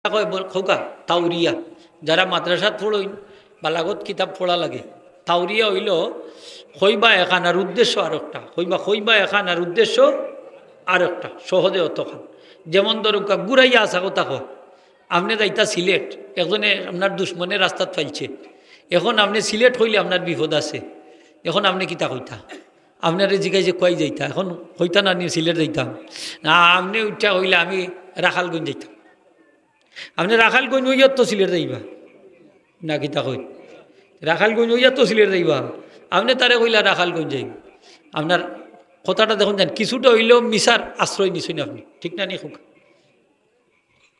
খোকা তাউরিয়া যারা মাদ্রাসাত পড়ইন বালাগত কিতাব পড়া লাগে। তাউরিয়া হইল খইবা এখান আর উদ্দেশ্য আর একটা, খইবা এখান আর উদ্দেশ্য আর একটা, সহজে অতখান। যেমন ধরুকা গুড়াইয়া আসা কথা কয়, আপনি যাইতা সিলেট, একজনে আপনার দুশ্মনের রাস্তাত ফাইলছে, এখন আপনি সিলেট হইলে আপনার বিপদ আছে, এখন আপনি কিতা কইতা? আপনারে জিগাই যে কয় যাইতা, এখন হইতা না নিয়ে সিলেট যাইতাম না, আপনি উঠা হইলে আমি রাখালগঞ্জ যাইতাম। আপনি রাখালগঞ্জ হইয়া তো সিলেট যাইবা না, কিতা কই রাখালগঞ্জ হইয়া তো সিলেট যাইবা, আপনি তারে কইলা রাখালগঞ্জ যাইব। আপনার কথাটা দেখুন যান, কিছুটা হইলেও মিশার আশ্রয় নিছেন আপনি, ঠিক না নি খোকা?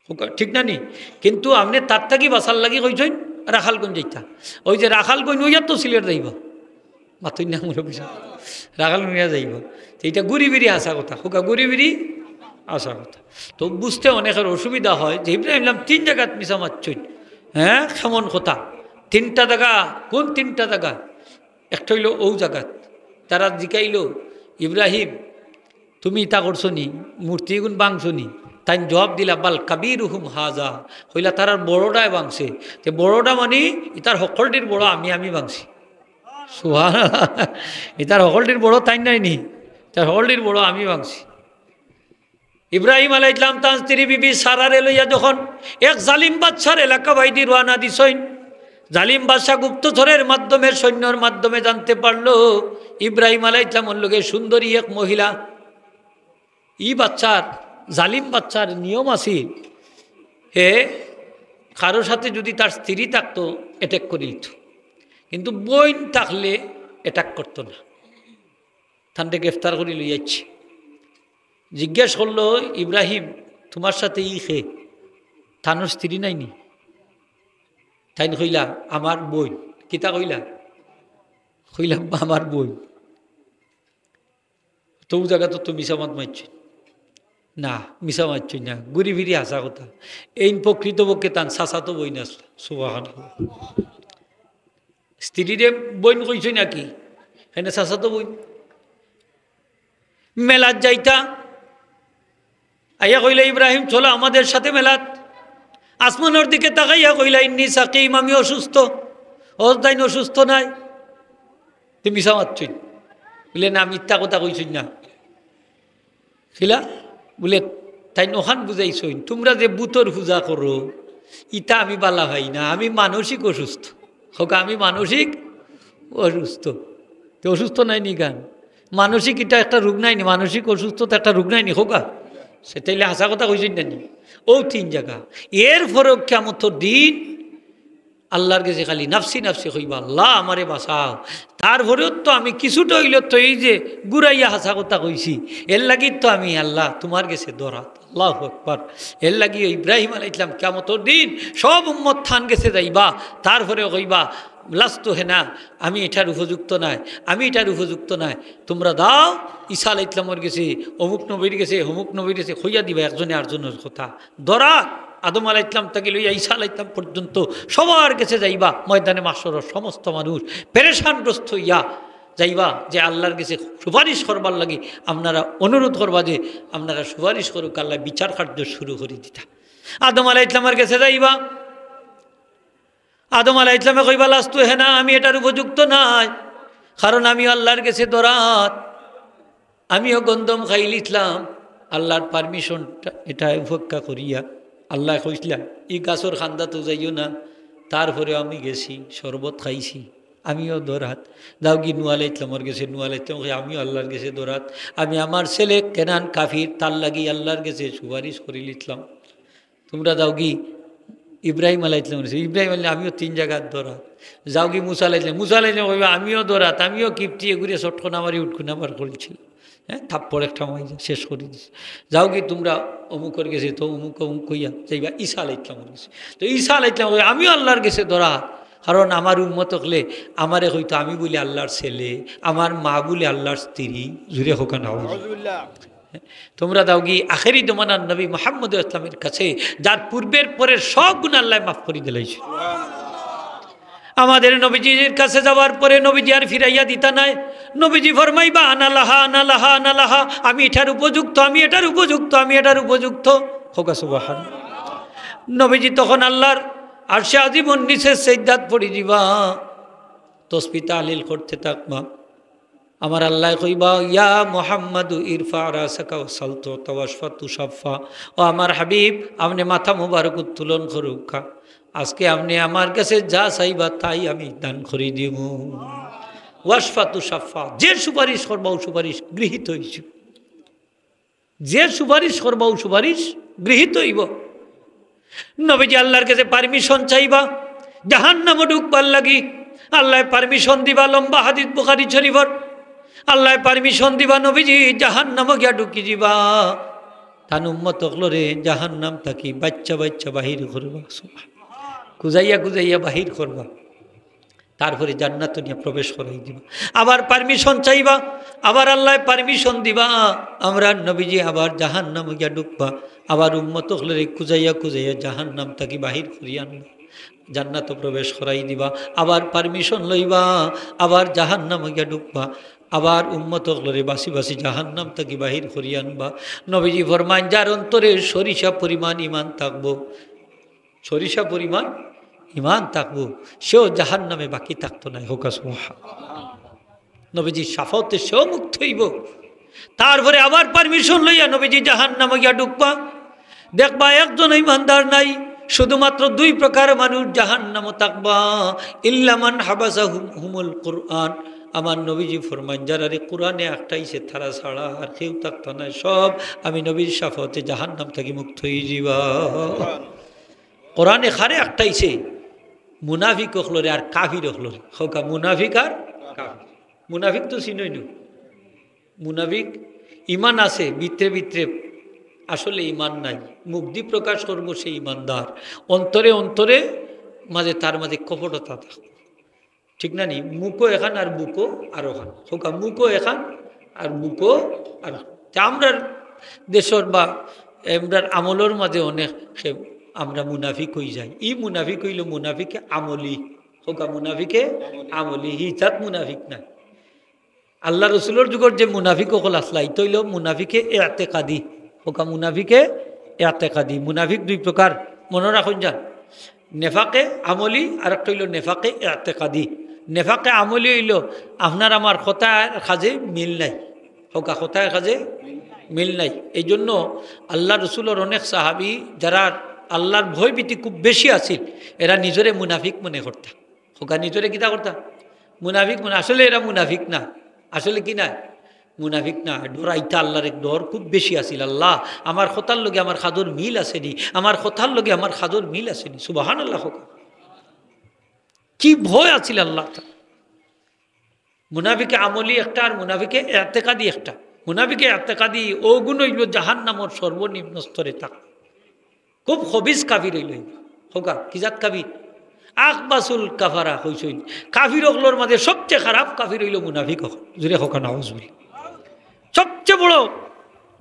খোকা ঠিক না নি? কিন্তু আপনি তার থাকি বাসার লাগি কইছেন রাখালগঞ্জ যাইতা, ওই যে রাখালগঞ্জ হইয়া তো সিলেট যাইবা, মাতই না মনে বুঝা রাখালগঞ্জ হইয়া যাইবা, এইটা গুড়ি বিড়ি আসা কথা খোকা, গুড়ি বিড়ি আসা কথা। তো বুঝতে অনেকের অসুবিধা হয় যে ইব্রাহিম তিন জায়গাত মিশা মারছই, হ্যাঁ কেমন কথা? তিনটা জায়গা, কোন তিনটা জায়গা? একটা হইল ও জায়গাত, তারা জিকাইল ইব্রাহিম তুমি ইতা করছো নি, মূর্তি গুণ বাংছো নি? তাই জবাব দিলা বাল কাবির হুম হাজা, হইলা তার বড়টায় বাংছে, তো বড়টা মানে ইতার সকলটির বড় আমি বাংছি। সুবহানাল্লাহ, ইতার সকলটির বড় তাই নাই নি, তার সকলটির বড় আমি বাংছি। ইব্রাহিম আলাইহিস সালাম তার স্ত্রী বিবি সারারে লইয়া যখন এক জালিম বাদশার এলাকা বাইদি রওনা দিছেন, জালিম বাদশা গুপ্তচরের মাধ্যমে সৈন্যর মাধ্যমে জানতে পারলো ইব্রাহিম আলাইহিস সালামের লগে সুন্দরী এক মহিলা। ই বাচ্চার জালিম বাচ্চার নিয়ম আছিল, হে কারোর সাথে যদি তার স্ত্রী থাকতো অ্যাটাক করে দিত, কিন্তু বইন থাকলে অ্যাটাক করতো না। তানকে গ্রেফতার করে লইয়াচ্ছে, জিজ্ঞেস করলো ইব্রাহিম তোমার সাথে ই খে থানোর স্ত্রী নাইনি? তাই কইলা আমার বই। কিতা কইলা? কইলা আমার বই। তো জায়গা তো মিশামাত মারছ না, মিশা মারছ না, ঘুরি ফিরি আসা কথা। এই প্রকৃতপক্ষে তান চাচা তো বই না। সুবহানাল্লাহ, স্ত্রীরে বইন কইছ নাকি? হ্যাঁ চাচা তো বই। মেলাত যাইতা আইয়া কইলা ইব্রাহিম চলো আমাদের সাথে মেলাত। আসমানের দিকে তাকাইয়া কইলা ইন্নি সাকিম, আমি অসুস্থ। তাই অসুস্থ নাই, তুমি মিশা মারছই। বলে না মিথ্যা কথা কইছই না। খিলা বলে তাই ওখান বুঝাইছই, তোমরা যে বুতর পূজা করো ইটা আমি বালা ভাই না, আমি মানসিক অসুস্থ। হোক আমি মানসিক অসুস্থ। তো অসুস্থ নাই নি গান? মানসিক এটা একটা রোগ নাই নি? মানসিক অসুস্থতা একটা রোগ নাই নি? হোকা সেটাইলে হাসা কথা কইছেন না নি? ও তিন জায়গা। এর ফরক কিয়ামতের দিন আল্লাহর কাছে খালি নাফসি নাফসি হইবা, আল্লাহ আমারে বাঁচাও। তারপরেও তো আমি কিছুটা হইল তো এই যে গুড়াইয়া হাসা কথা কইছি, এর লাগি তো আমি আল্লাহ তোমার কাছে দরাত। আল্লাহু আকবার। এর লাগি ইব্রাহিম আলাইহিস সালাম কিয়ামতের দিন সব উম্মত থান গেছে যাইবা, তারপরে কইবা লাস্ত হে না আমি এটার উপযুক্ত নাই, আমি এটার উপযুক্ত নাই, তোমরা দাও ঈসা আলাইহিস সালামের গেছে, অমুক নবীর গেছে, অমুক নবীর গেছে, হইয়া দিবা একজনে আরেকজনের কথা। দরাত আদম আলাইহিস সালাম থেকে লইয়া ঈসা আলাইহিস সালাম পর্যন্ত সবার কাছে যাইবা, ময়দানে মাশরের সমস্ত মানুষ পেরেশানগ্রস্ত হইয়া যাইবা যে আল্লাহর কাছে সুপারিশ করবার লাগি আপনারা অনুরোধ করবা যে আপনারা সুপারিশ করুক, আল্লাহ বিচার কার্য শুরু করে দিতা। আদম আলাইহিস সালামের কাছে যাইবা, আদম আলাইহিস সালামে কইবা লাস্তু হে না আমি এটার উপযুক্ত নাই, কারণ আমি আল্লাহর কাছে দরাত, আমিও গন্ধম খাইলিছিলাম, আল্লাহর পারমিশনটা এটা উপেক্ষা করিয়া আল্লাহ কইসলাম ই গাছর খান্দা তো যাইও না। তারপরে আমি গেছি শরবত খাইছি, আমিও দরাত। দাও কি নূহ আলাইহিস সালামের গেছে, নূহ আলাইহিস সালাম আমিও আল্লাহর গেছে দরাত। আমি আমার ছেলে কেনান কাফির, তার লাগি আল্লাহর গেছে সুপারিশ করে লিখলাম। তোমরা দাও কি ইব্রাহিম আলাইহিস সালাম, ইব্রাহিম আলাইহিস আমিও তিন জায়গার দরাত। যাও কি মুসা আলাইহিস সালাম, মুসা আলাইহিস সালাম আমিও দরাত, আমিও কিপটিয়ে ঘুরে চটকনা মারি উঠকুনা বার করেছিল। হ্যাঁ থাপ্পড় একটা মাই শেষ করে দিচ্ছে। যাও কি তোমরা অমুকের গেছে তো অমুক অমুক কইয়া যাইবা ঈসা আলাইহিস সালামের গেছে, তো ঈসা আলাইহিস সালাম আমিও আল্লাহর গেছে দরাত, কারণ আমার উম্মত হলে আমারে হয়তো আমি বলি আল্লাহর ছেলে, আমার মা বলে আল্লাহর স্ত্রী, জুড়ে হোক না। তোমরা দাও কি আখেরি জমানার নবী মুহাম্মদ ইসলামের কাছে, যার পূর্বের পরের সব গুণ আল্লাহ মাফ করে দিলাইছে। আমাদের নবীজির কাছে যাওয়ার পরে নবীজি আর ফিরাইয়া দিতা নাই। নবীজি ফরমাইবা আনালাহা আনালাহা আনালাহা, আমি এটার উপযুক্ত, আমি এটার উপযুক্ত, আমি এটার উপযুক্ত। হোক সুবহানাল্লাহ। নবীজি তখন আল্লাহর আরশে আজিমুন নিচে সিজদাত পড়ি দিবা, তসবিহ তাহলিল করতে থাকবা। আমার আল্লাহ কইবা ইয়া মুহাম্মাদু ইরফা রাসাকা ওয়াসাল তুওয়াশফা তুশাফা, ও আমার হাবিব আপনি মাথা মুবারক উত্তোলন করুকা, আজকে আপনি আমার কাছে যা চাইবা তাই আমি দান করে দিব। ওয়াশফা তুশাফা, যে সুপারিশ করবা ও সুপারিশ গৃহীত হইছ, যে সুপারিশ করবা ও সুপারিশ গৃহীত হইব। নবীজি আল্লাহর কাছে পারমিশন চাইবা জাহান্নামে ঢুকবার লাগি, আল্লাহ পারমিশন দিবা। লম্বা হাদিস বুখারী শরীফর, আল্লাহ পারমিশন দিবা নবীজি জাহান্নামে গিয়া ঢুকি দিবা। তান উম্মত হলরে জাহান্নাম থাকি বাচ্চা বাচ্চা বাহির করবা, খুঁজাইয়া খুঁজাইয়া বাহির করবা, তারপরে জান্নাত নিয়ে প্রবেশ করাই দিবা। আবার পারমিশন চাইবা, আবার আল্লাহ পারমিশন দিবা, আমরা নবীজি আবার জাহান্নামে গিয়া ঢুকবা, আবার উম্মত হলরে খুঁজাইয়া খুঁজাইয়া জাহান্নাম থাকি বাহির করিয়া আনবা, জান্নাত প্রবেশ করাই দিবা। আবার পারমিশন লইবা, আবার জাহান্নামে গিয়া ঢুকবা, আবার উম্মত হলরে বাসি বাসি জাহান্নাম থাকি বাহির করিয়া আনবা। নবীজি ফরমান যার অন্তরে সরিষা পরিমাণ ইমান থাকবো, সরিষা পরিমাণ ইমান থাকবো, সেও জাহান্নামে বাকি থাকতো না। হোকা সুবহানাল্লাহ, নবীজি শাফাতে সেও মুক্ত হইব। তারপরে আবার পারমিশন লইয়া নবীজি জাহান্নামে গিয়া ঢুকবা, দেখবা একজন ইমানদার নাই, শুধুমাত্র দুই প্রকার মানুষ জাহান্নামে থাকবা। ইল্লামান হাবাসাহুমুল কুরআন, আমার নবীজি ফরমান যারা রে কোরআনে একটাইছে তারা ছাড়া আর কেউ থাকতো না, সব আমি নবীর শাফাতে জাহান্নাম থেকে মুক্ত হয়ে যাবা। কোরআনে খারে একটাইছে, মুনাফিক হলরে আর কাফির হলরে। হোকা মুনাফিক আর কাফির। মুনাফিক তো চিনই নু, মুনাফিক ইমান আছে ভিতরে ভিতরে, আসলে ইমান নাই, মুক্তি প্রকাশ করবো সেই ইমানদার, অন্তরে অন্তরে মাঝে তার মাঝে কপটতা থাকবে, ঠিক না নি? মুখো এখান আর বুকো আর ওখান, হোকা মুখো এখান আর বুকো আর। আমরার দেশের বা আমরার আমলের মাঝে অনেক আমরা মুনাফিক হয়ে যাই। ই মুনাফিক হইল মুনাফিকে আমলি, হোকা মুনাফিকে আমলি, হিতাত মুনাফিক নাই। আল্লাহ রসুলের যুগের যে মুনাফিক সকল আসলা ইত হইল মুনাফিকে এতেকাদি, হোকা মুনাফিকে এতেকাদি। মুনাফিক দুই প্রকার মনে রাখুন যান, নেফাকে আমলি আর একটা হইল নেফাকে এতেকাদি। নেফাকে আমলি হইল আপনার আমার কথার কাজে মিল নাই, হোকা কথার কাজে মিল নাই। এই জন্য আল্লাহ রসুলের অনেক সাহাবি যারা আল্লাহর ভয় ভীতি খুব বেশি আছিল, এরা নিজরে মুনাফিক মনে করতাম, হোকা নিজরে কিতা করতাম মুনাফিক মনে। আসলে এরা মুনাফিক না, আসলে কি না মুনাফিক না, ডরাইতা আল্লাহর এক ডর খুব বেশি আছিল। আল্লাহ আমার কথার লগে আমার খাদর মিল আসেনি, আমার কথার লগে আমার খাদর মিল আসেনি। সুবহানাল্লাহ, হোকা কি ভয় আছিল আল্লাহ। মুনাফিকে আমলি একটা আর মুনাফিকে এতেকাদি একটা। মুনাফিকে এতেকাদি ও গুণ হইল জাহান্নামের সর্বনিম্ন স্তরে থাক, খুব খবিজ কাফির হইল। হোকা কি জাত কাফির? আকবাসুল কাফারা হইসইল। কাফির হকলোর মাঝে সবচেয়ে খারাপ কাফির হইল মুনাফিক হক, জুড়ে হোকা নাউজুবিল। সবচেয়ে বড়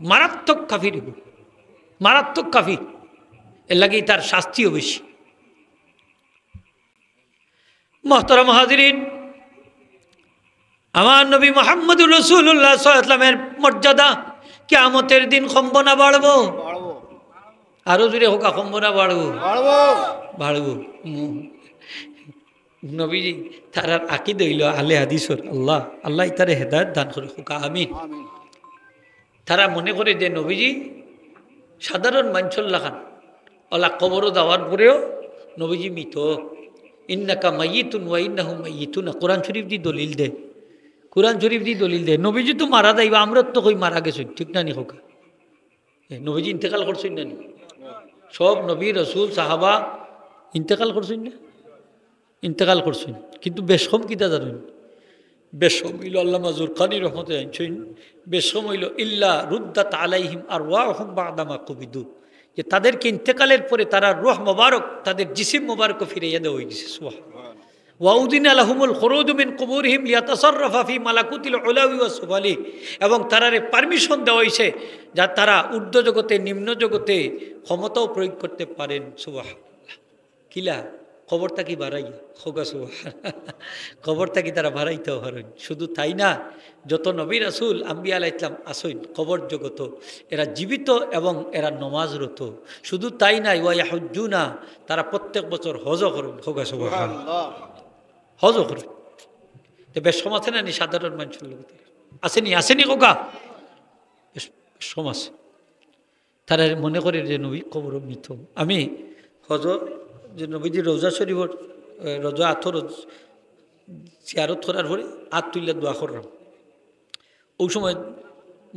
মারাত্মক কাফির হইল, মারাত্মক কাফির, এর লাগেই তার শাস্তিও বেশি। মুহতারাম হাজিরিন, আমার নবী মুহাম্মদুর রাসূলুল্লাহ সাল্লাল্লাহু আলাইহি ওয়াসাল্লামের মর্যাদা কিয়ামতের দিন কমবো না বাড়বো? আরো জুড়ে হোকা কমবো না বাড়বো? বাড়বো। নবীজি তার আকিদ হইল আলে হাদিসর, আল্লাহ আল্লাহ তারে হেদায়েত দান করে, হোকা আমিন। তারা মনে করে যে নবীজি সাধারণ মানসল্লা খান আল্লাহ কবরও দেওয়ার পরেও নবীজি মৃত, ইন্নাকা মাইয়িতুন ওয়া ইন্নাহুম মাইয়িতুন। কোরআন শরীফ দি দলিল দে, কোরআন শরীফ দি দলিল দে। নবীজি তো মারা যাইবা, আমরা তো কই মারা গেছি, ঠিক না নি হোকা? নবীজি ইন্তেকাল করছেন না নি? সব নবী রসুল সাহাবা ইন্তেকাল করছেন না? ইন্তেকাল করছেন, কিন্তু বেশম কিতা জানেন? বেশম হইল আল্লামা জুরকানি রহমতে আনছেন, বেশম হইল ইল্লা রুদ্দাত আলাইহিম আরওয়াহুম বা'দা মা কুবিদু, যে তাদেরকে ইন্তেকালের পরে তারা রূহ মোবারক তাদের জিসিম মোবারক ফিরাইয়া দেওয়া হয়ে গেছে। সুবহানাল্লাহ। ওয়াউদিনা লাহুমুল খুরুজ মিন কুবুরিহিম লিয়াতাসাররাফা ফি মালাকুতিল উলাওয়ি ওয়াস সুফালি, এবং তারারে পারমিশন দেওয়া হয়েছে যা তারা ঊর্ধ্ব জগতে নিম্ন জগতে ক্ষমতাও প্রয়োগ করতে পারেন। সুবহানাল্লাহ। কিলা খবরটা কি বাড়াইয়া খোকা সুবহান খবরটা কি তারা বাড়াইতেও পারেন। শুধু তাই না, যত নবী রাসূল আম্বিয়া আলাইহিস সালাম আসইন কবর জগত, এরা জীবিত এবং এরা নমাজরত। শুধু তাই নাই, ওয়া ইয়াহুজ্জুনা, তারা প্রত্যেক বছর হজও করেন। খোকা সুবহান হজও করেন। তো বেশ সম আছে না নি সাধারণ মানুষের লোক আসেনি আসেনি খোকা বেশ সমাজ তারা মনে করে যে নবী কবর মৃত। আমি হজ যে নবীজি রোজা শরীফর রোজা আথর চেয়ারত করার পরে হাত তুললে দোয়া করলাম। ওই সময়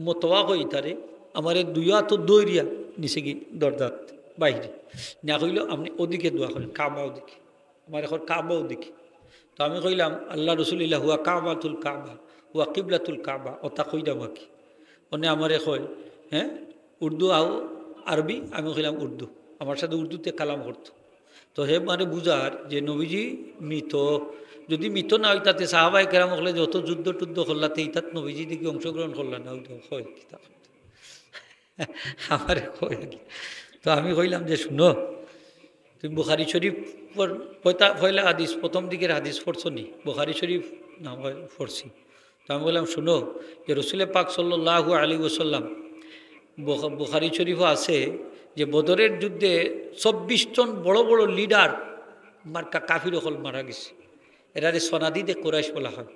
মতোয়া হই তারে আমার দুই হাত দৌড়িয়া নিচে গিয়ে দরদাত বাইরে না কইল আপনি ওদিকে দোয়া করেন, কাবা ওদিকে, আমার এখন কাবা ওদিকে। তো আমি কইলাম আল্লাহ রসুলিল্লাহ হুয়া কাবাতুল কাবা হুয়া কিবলাতুল কাবা, ওটা কইলাম আঁকি ওনে আমারে কয় হ্যাঁ উর্দু আও আরবি, আমি কইলাম উর্দু, আমার সাথে উর্দুতে কালাম করতো। তো হে মানে বুঝার যে নবীজি মৃত, যদি মৃত না হয় তাতে সাহাবাই কেরাম হলে যত যুদ্ধ টুদ্ধ করলাতে ইতাত নবীজি দিকে অংশগ্রহণ করলাম না হয় কিতাব আমার কয়। তো আমি কইলাম যে শুনো তুমি বুখারি শরীফ পয়লা হাদিস প্রথম দিকের হাদিস পড়ছো নি? বুখারি শরীফ না পড়ছি। তো আমি বললাম শুনো যে রসুল পাক সাল্লাল্লাহু আলাইহি ওয়াসাল্লাম বুখারি শরীফও আছে যে বদরের যুদ্ধে ২৪ জন বড় বড় লিডার মার্কা কাফির হল মারা গেছে। এরারে সনাদিদে কোরাইশ বলা হয়।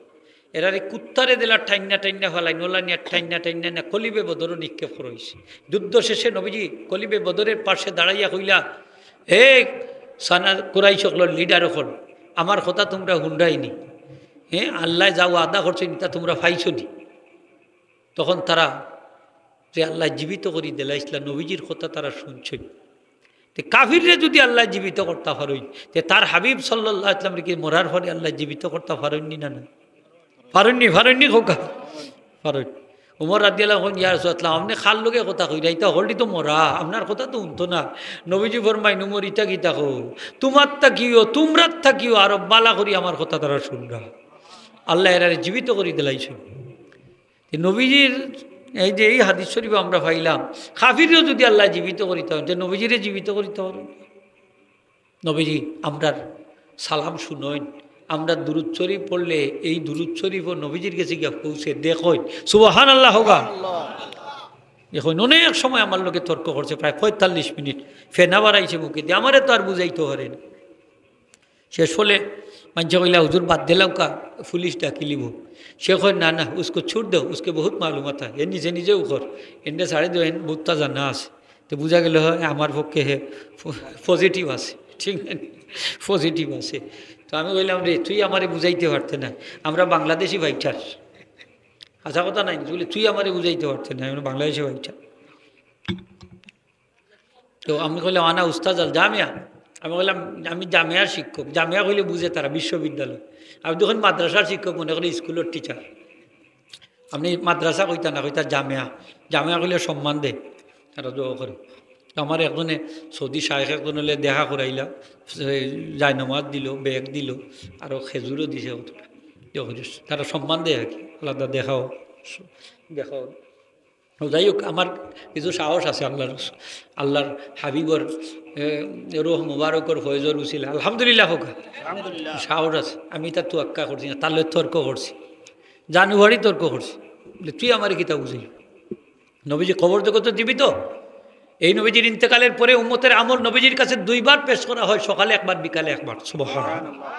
এরারে কুত্তারে দিলা ঠাইনা ঠাইনা ফেলাই নোলা নিয়ে ঠাইনা ঠাইনা না কলিবে বদরও নিক্ষেপ করেছে। যুদ্ধ শেষে নবীজি কলিবে বদরের পাশে দাঁড়াইয়া কইলা হে সানা কোরাইশ হল লিডার হল, আমার কথা তোমরা হুন্ডাইনি, হ্যাঁ আল্লাহ যাও আদা করছে তা তোমরা পাইছো নি? তখন তারা যে আল্লাহ জীবিত করি দিলা ইসলাম নবীজির কথা তারা শুনছেন। তো কাফিররে যদি আল্লাহ জীবিত করতে পারেন তে তার হাবিব সাল্লাল্লাহু আলাইহি ওয়াসাল্লামকে মরার পরে আল্লাহ জীবিত করতে পারেননি না? না পারেননি খোকা পারেন। উমর রাদিয়াল্লাহু আনহু ইয়া রাসূলুল্লাহ আপনি খাল লোকে কথা কইরা ইতা হলটি তো মরা, আপনার কথা তো উনতো না। নবীজি ফরমাই নুমর ইতা গীতা কো তোমার থাকিও তোমরার থাকিও আরো বালা করি আমার কথা তারা শুনরা। আল্লাহ এরারে জীবিত করি দিলাইছে। নবীজির এই যে এই হাদিস শরীফ আমরা পাইলাম কাফিরও যদি আল্লাহ জীবিত করিতে হয় যে নবীজিরে জীবিত করিতে হবে। নবীজি আমরার সালাম শুনইন, আমরা দুরূদ শরীফ পড়লে এই দুরূদ শরীফ ও নবীজির কাছে গিয়ে পৌঁছে দেখইন সুবহানাল্লাহ হোগা। এখন অনেক সময় আমার লোকে তর্ক করছে প্রায় ৪৫ মিনিট, ফেনা বাড়াইছে মুখে দিয়ে, আমারে তো আর বুঝাইতে পারেন। শেষ হলে মানুষ কইলা হুজুর বাদ দিলাম का पुलिस डाकी लिबो। সে কয় না না उसको छूट दो, उसके बहुत मालूमात है, এর নিজে নিজেও কর, এনে ছাড়ে দো এন বহুতটা জানা আছে। তো বোঝা গেল হয় আমার পক্ষে হে পজিটিভ আছে, ঠিক না পজিটিভ আছে। তো আমি কইলাম রে তুই আমারে বুঝাইতে পারতে না, আমরা বাংলাদেশি ভাইটার আশা কথা নাই, তুই আমারে বুঝাইতে পারতে না, আমরা বাংলাদেশি ভাইটার। তো আমি কইলাম আনা উস্তাদ আল জামিয়া, আমি বললাম আমি জামিয়ার শিক্ষক, জামিয়া কইলে বুঝে তারা বিশ্ববিদ্যালয়, আমি তখন মাদ্রাসার শিক্ষক মনে করি স্কুলের টিচার। আপনি মাদ্রাসা কইতা না কইতা জামিয়া, জামিয়া কইলে সম্মান দেয় তারা দোয়া করে। আমার একজনে সৌদি শাহেখ একজন হলে দেখা করাইলা, জায়নামাজ দিল, ব্যাগ দিল, আরও খেজুরও দিছে, তারা সম্মান দেয় আর কি, আলাদা দেখাও দেখাও। যাই হোক আমার কিছু সাহস আছে আল্লাহর হাবিবর রোহ মুবারকর ফয়জর উছিল আলহামদুলিল্লাহ হোক, সাহস আছে। আমি তার তোয়াক্কা করছি না, তাহলে তর্ক করছি, জানুয়ারি তর্ক করছি, তুই আমার কিতা বুঝি। নবীজি খবর জগত জীবিত। এই নবীজির ইন্তেকালের পরে উম্মতের আমল নবীজির কাছে 2 বার পেশ করা হয়, সকালে একবার বিকালে একবার। সুবহানাল্লাহ।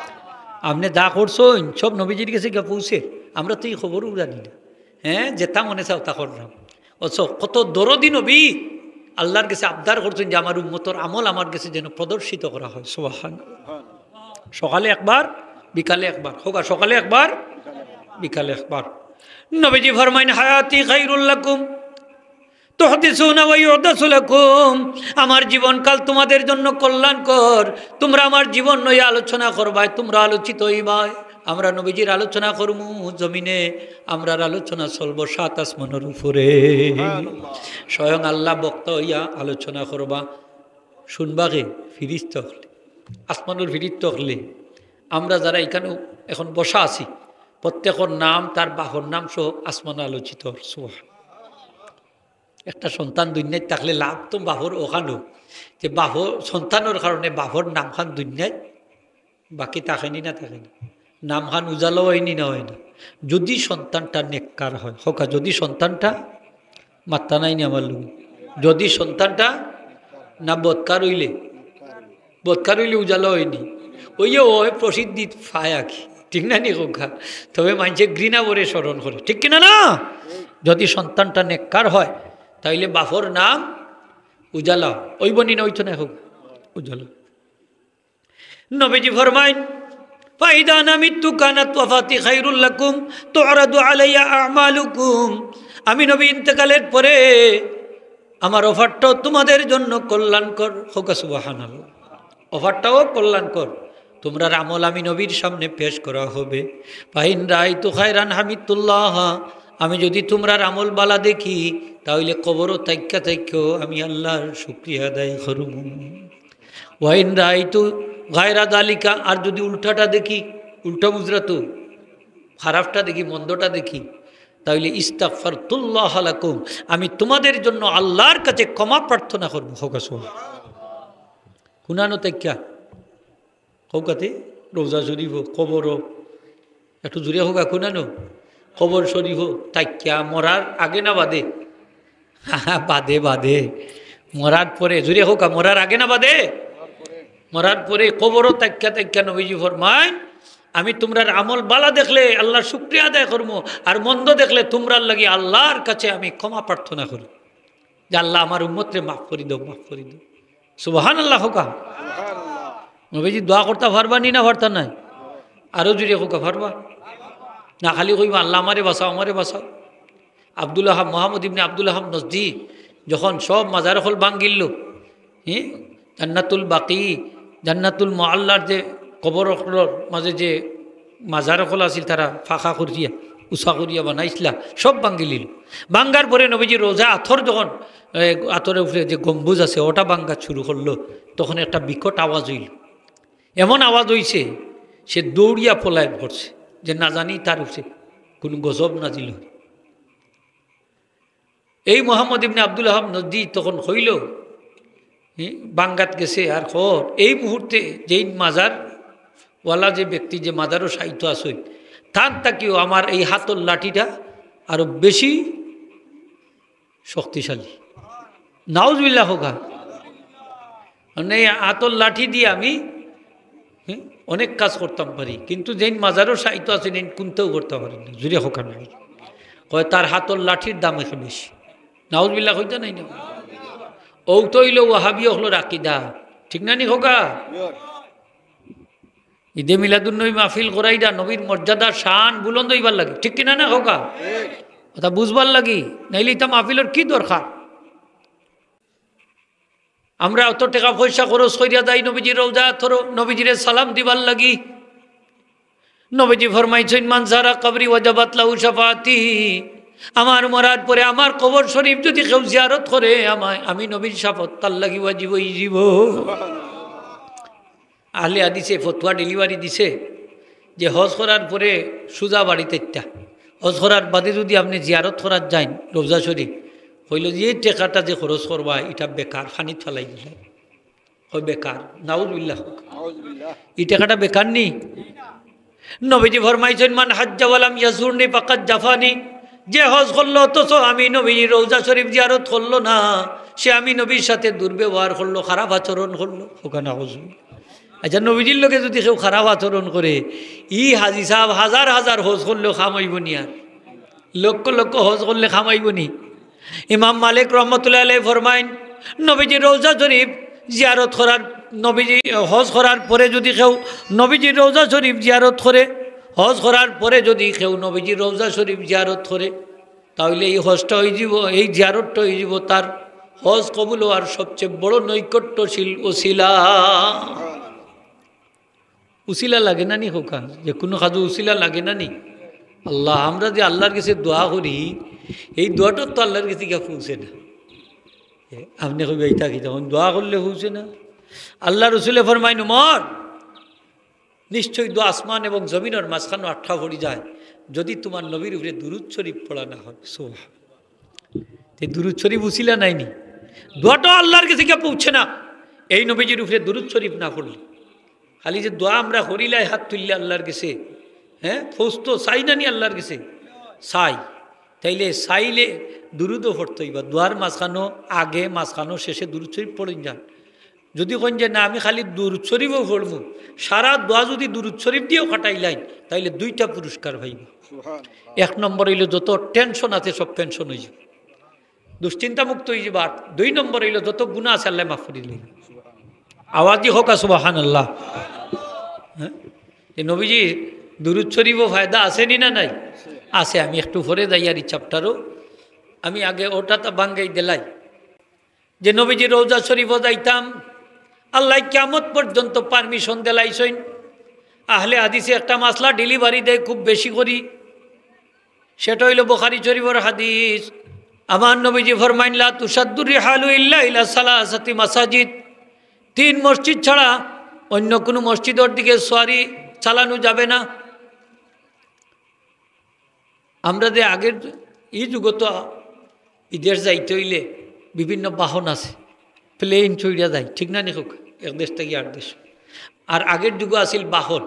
আপনি যা করছেন সব নবীজির কাছে গিয়ে পৌঁছে, আমরা তো এই খবরও জানি না। হ্যাঁ যেটা মনে চাও তা করলাম। অথচ কত দরদি নবী আল্লাহর কাছে আবদার করছেন যে আমার উম্মতর আমল আমার কাছে যেন প্রদর্শিত করা হয়। সুবহানাল্লাহ। সকালে একবার বিকালে একবার হোক, সকালে একবার বিকালে একবার। নবীজি ফরমাইন হায়াতি খায়রুল লাকুম তুহদিসুনা ওয়া ইউহদাসু লাকুম, আমার জীবনকাল তোমাদের জন্য কল্যাণকর, তোমরা আমার জীবন নিয়ে আলোচনা করবাই, তোমরা আলোচিত হইবাই। আমরা নবীজির আলোচনা করমু জমিনে, আমরার আলোচনা চলবো 7 আসমানের উপরে। স্বয়ং আল্লাহ বক্তা হইয়া আলোচনা করবা, শুনবা কে ফিরিস্ত হলে, আসমানের ফিরিস্ত হলে। আমরা যারা এখানে এখন বসা আছি প্রত্যেকের নাম তার বাহর নাম সহ আসমান আলোচিত। একটা সন্তান দুনিয়ায় থাকলে লাভ তো বাহর ওখানেও, যে বাহর সন্তানের কারণে বাহর নাম খান দুনিয়ায় বাকি থাকেনি না থাকেনি, নাম খান উজালো হয়নি না হয় না। যদি সন্তানটা নেককার হয়, হোকা যদি সন্তানটা মাত্তা নাই নি আমার লোক, যদি সন্তানটা না বৎকার হইলে উজালো হয়নি, ওই প্রসিদ্ধি ফায় আঁকি, ঠিক না নি হোকা, তবে মানুষে ঘৃণা করে স্মরণ করে, ঠিক কিনা না? যদি সন্তানটা নেককার হয় তাইলে বাপর নাম উজালা ওই বনি না ওইতো না হোক উজালা। নবীজি ফরমাইন ফাইদা নামিতু কানাত ওয়াফাতি খায়রুল লাকুম তুরাদু আলাইয়া আমালুকুম, আমি নবী ইন্তেকালের পরে আমার অফারটাও তোমাদের জন্য কল্যাণকর হোক, সুবহানাল্লাহ। অফারটাও কল্যাণকর, তোমরা আমল আমি নবীর সামনে পেশ করা হবে। ফাইন রাআইতু খায়রান হামিদুল্লাহ, আমি যদি তোমরা আমল বালা দেখি তাহলে কবরও তাইক্কা তাইক্কেও আমি আল্লাহর শুকরিয়া আদায় করব। ওয়াইন রাআইতু গায়রা যালিকা, আর যদি উল্টাটা দেখি, উল্টা বুঝরা তো খারাপটা দেখি, মন্দটা দেখি, তাহলে ইস্তাগফারতুল্লাহ লাকুম, আমি তোমাদের জন্য আল্লাহর কাছে ক্ষমা প্রার্থনা করব। হোকাস কুনানো তাইক্কা হৌকাতে রোজা শরীফ কবর একটু জুড়ে হোক, কুনানো কবর শরীফ তাইক্যা মরার আগে না বাদে? বাদে বাদে, মরার পরে জুড়ে হোক, মরার আগে না বাদে? মরার পরে কবরও তাইক্যা তাইক্যা নবীজি ফরমায় আমি তোমরার আমল বালা দেখলে আল্লাহর শুকরিয়া আদায় করবো, আর মন্দ দেখলে তোমরার লাগি আল্লাহর কাছে আমি ক্ষমা প্রার্থনা করি যে আল্লাহ আমার উম্মতরে মাফ করে দাও, মাফ করে দাও। সুবহানাল্লাহ হোকা। নবীজি দোয়া করতে পারবা নি না পারতা নাই? আরও জুড়ে হোকা পারবা না? খালি কইবা আল্লাহ আমারে বাঁচাও, আমারে বাঁচাও। আব্দুল আহাব মোহাম্মদ ইবনে আব্দুল আহাব নজদি যখন সব মাজার হল ভাঙ্গিল, জান্নাতুল বাকি জান্নাতুল মুআল্লার যে কবর মাঝে যে মাজার হল আছিল তারা ফাঁকা করিয়া উষা করিয়া বানাইছিলা, সব ভাঙ্গিলিল। ভাঙ্গার পরে নবীজি রোজা আথর যখন আথরের উপরে যে গম্বুজ আছে ওটা ভাঙ্গা শুরু করলো, তখন একটা বিকট আওয়াজ হইল। এমন আওয়াজ হইছে সে দৌড়িয়া পলায়ন করছে, যে না জানি তার উপরে কোনো গজব নাজিল হয়। এই মোহাম্মদ ইবনে আব্দুল আহাব নজদি তখন হইল বাঙ্গাত গেছে, আর খর এই মুহূর্তে যেই মাজারওয়ালা যে ব্যক্তি যে মাজারও সাহিত্য আছে তার তাকেও আমার এই হাতর লাঠিটা আরো বেশি শক্তিশালী। নাউজুবিল্লাহ হোক, মানে হাতর লাঠি দিয়ে আমি অনেক কাজ করতাম পারি, কিন্তু যেই মাজারও সাহিত্য আছে নেই কোনতেও করতে পারি না। জুড়ে হোক না কয় তার হাতর লাঠির দাম এখানে বেশি। নাউজুবিল্লাহ হইতে নাই না, ও তো হইল ওয়াহাবি হলো আকিদা, ঠিক না নি হোকা? ঈদে মিলাদুন্নবী মাহফিল করাইডা নবীর মর্যাদা শান বুলন্দ হইবার লাগে, ঠিক কিনা না হোকা? কথা বুঝবার লাগি, নাইলে তা মাহফিলের কি দরকার? আমরা অত টাকা পয়সা খরচ করিয়া যাই নবীজির রওজা ধরো নবীজিরে সালাম দিবার লাগি। নবীজি ফরমাইছেন মান যারা কবরি ওয়াজাবাত লাহু শাফাআতি, আমার মরার পরে আমার কবর শরীফ যদি কেউ জিয়ারত করে আমি নবীর শাফাত তার লাগি ওয়াজিব হয়ে যাব। আহলে হাদিসে ফতোয়া ডেলিভারি দিছে যে হজ করার পরে সুজা বাড়িতে হজ করার বাদে যদি আপনি জিয়ারত করার যান রওজা শরীফ, হইল যে এই টাকাটা যে খরচ করবা এটা বেকার, ফানিত ফেলাই দিলে হয় বেকার। নাউজুবিল্লাহ, এই টাকাটা বেকার নি। নবীজি ফরমাইছেন মান হাজ্জা ওয়ালাম ইয়াজুরনি ফাকাদ জাফানি, যে হজ করলো অথচ আমি নবীর রওজা শরীফ জিয়ারত করলো না, সে আমি নবীর সাথে দুর্ব্যবহার করলো, খারাপ আচরণ করলো। ওখানে আচ্ছা নবীজির লোকে যদি কেউ খারাপ আচরণ করে, হাজি সাহেব হাজার হাজার হজ করলেও খামাইব নি, আর লক্ষ লক্ষ হজ করলে খামাইব নি? ইমাম মালিক রহমতুল্লাহ আলাইহি ফরমাইন নবীজির রওজা শরীফ জিয়ারত করার, নবীজি হজ করার পরে যদি কেউ নবীজির রওজা শরীফ জিয়ারত করে, হজ করার পরে যদি কেউ নবীজির রওজা শরীফ জিয়ারত করে, তাহলে এই হজটা হয়ে যাব, এই জিয়ারতটা হয়ে যাব তার হজ কবুল হওয়ার সবচেয়ে বড় নৈকট্যশীল ওসিলা। উসিলা লাগে না নি হোকা? যে কোনো কাজু উসিলা লাগে না নি? আল্লাহ আমরা যে আল্লাহর কাছে দোয়া করি, এই দোয়াটার তো আল্লাহর কাছে গিয়ে পৌঁছে না। আপনি কবি এই থাকি তখন দোয়া করলে পৌঁছে না। আল্লাহ রসুলে ফরমাইন উমর নিশ্চয়ই দোয়া আসমান এবং জমিনের মাঝখানে আঠা পড়ে যায় যদি তোমার নবীর উপরে দুরূদ শরীফ পড়া না হয়। সুবহান, এই দুরূদ শরীফ উসিলা নাইনি, দোয়াটাও আল্লাহর কাছে গিয়ে পৌঁছে না এই নবীজির উপরে দুরূদ শরীফ না পড়লে। খালি যে দোয়া আমরা হরিলাই হাত তুললে আল্লাহর কাছে, হ্যাঁ ফৌজ তো চাই না নি আল্লাহর কাছে, চাই। তাইলে চাইলে দুরুদও পড়তে হইবা, দোয়ার মাঝখানো আগে মাঝখানো শেষে দুরুদ শরীফ পড়েন যান। যদি কোন যে না আমি খালি দুরুদ শরীফও পড়বো, সারা দোয়া যদি দুরুদ শরীফ দিয়েও কাটাইলাইন তাইলে 2টা পুরস্কার পাইব। 1 নম্বর হইল যত টেনশন আছে সব পেনশন হয়ে যাবে, দুশ্চিন্তা মুক্ত হয়ে যাবে। 2 নম্বর হইল যত গুনাহ আছে আল্লাহ মাফ করে দিলেন। আওয়াজই হোক সুবহানাল্লাহ। হ্যাঁ, নবীজি দুরুদ শরীফও ফায়দা আসেনি না নাই? আছে। আমি একটু পরে যাই আর এই চ্যাপ্টারও, আমি আগে ওটা তো বাঙ্গাই দিলাই যে নবীজি রওজা শরীফও যাইতাম, আল্লাহ কিয়ামত পর্যন্ত পারমিশন দিলাইছেন। আহলে হাদিসে একটা মাসলা ডেলিভারি দেয় খুব বেশি করি, সেটা হইল বুখারী শরীফের হাদিস। আমার নবীজি ফরমাইন লা তুসাদ্দুর রিহালু ইল্লা ইলা সালাসাতি মাসাজিদ, 3 মসজিদ ছাড়া অন্য কোনো মসজিদের দিকে সওয়ারি চালানো যাবে না। আমরা যে আগের এই যুগ তো বিদেশ যাইতে হইলে বিভিন্ন বাহন আছে, প্লেন চইরা যায়, ঠিক না নিখুক, এক দেশ থেকে আর দেশ। আর আগের যুগ আছিল বাহন,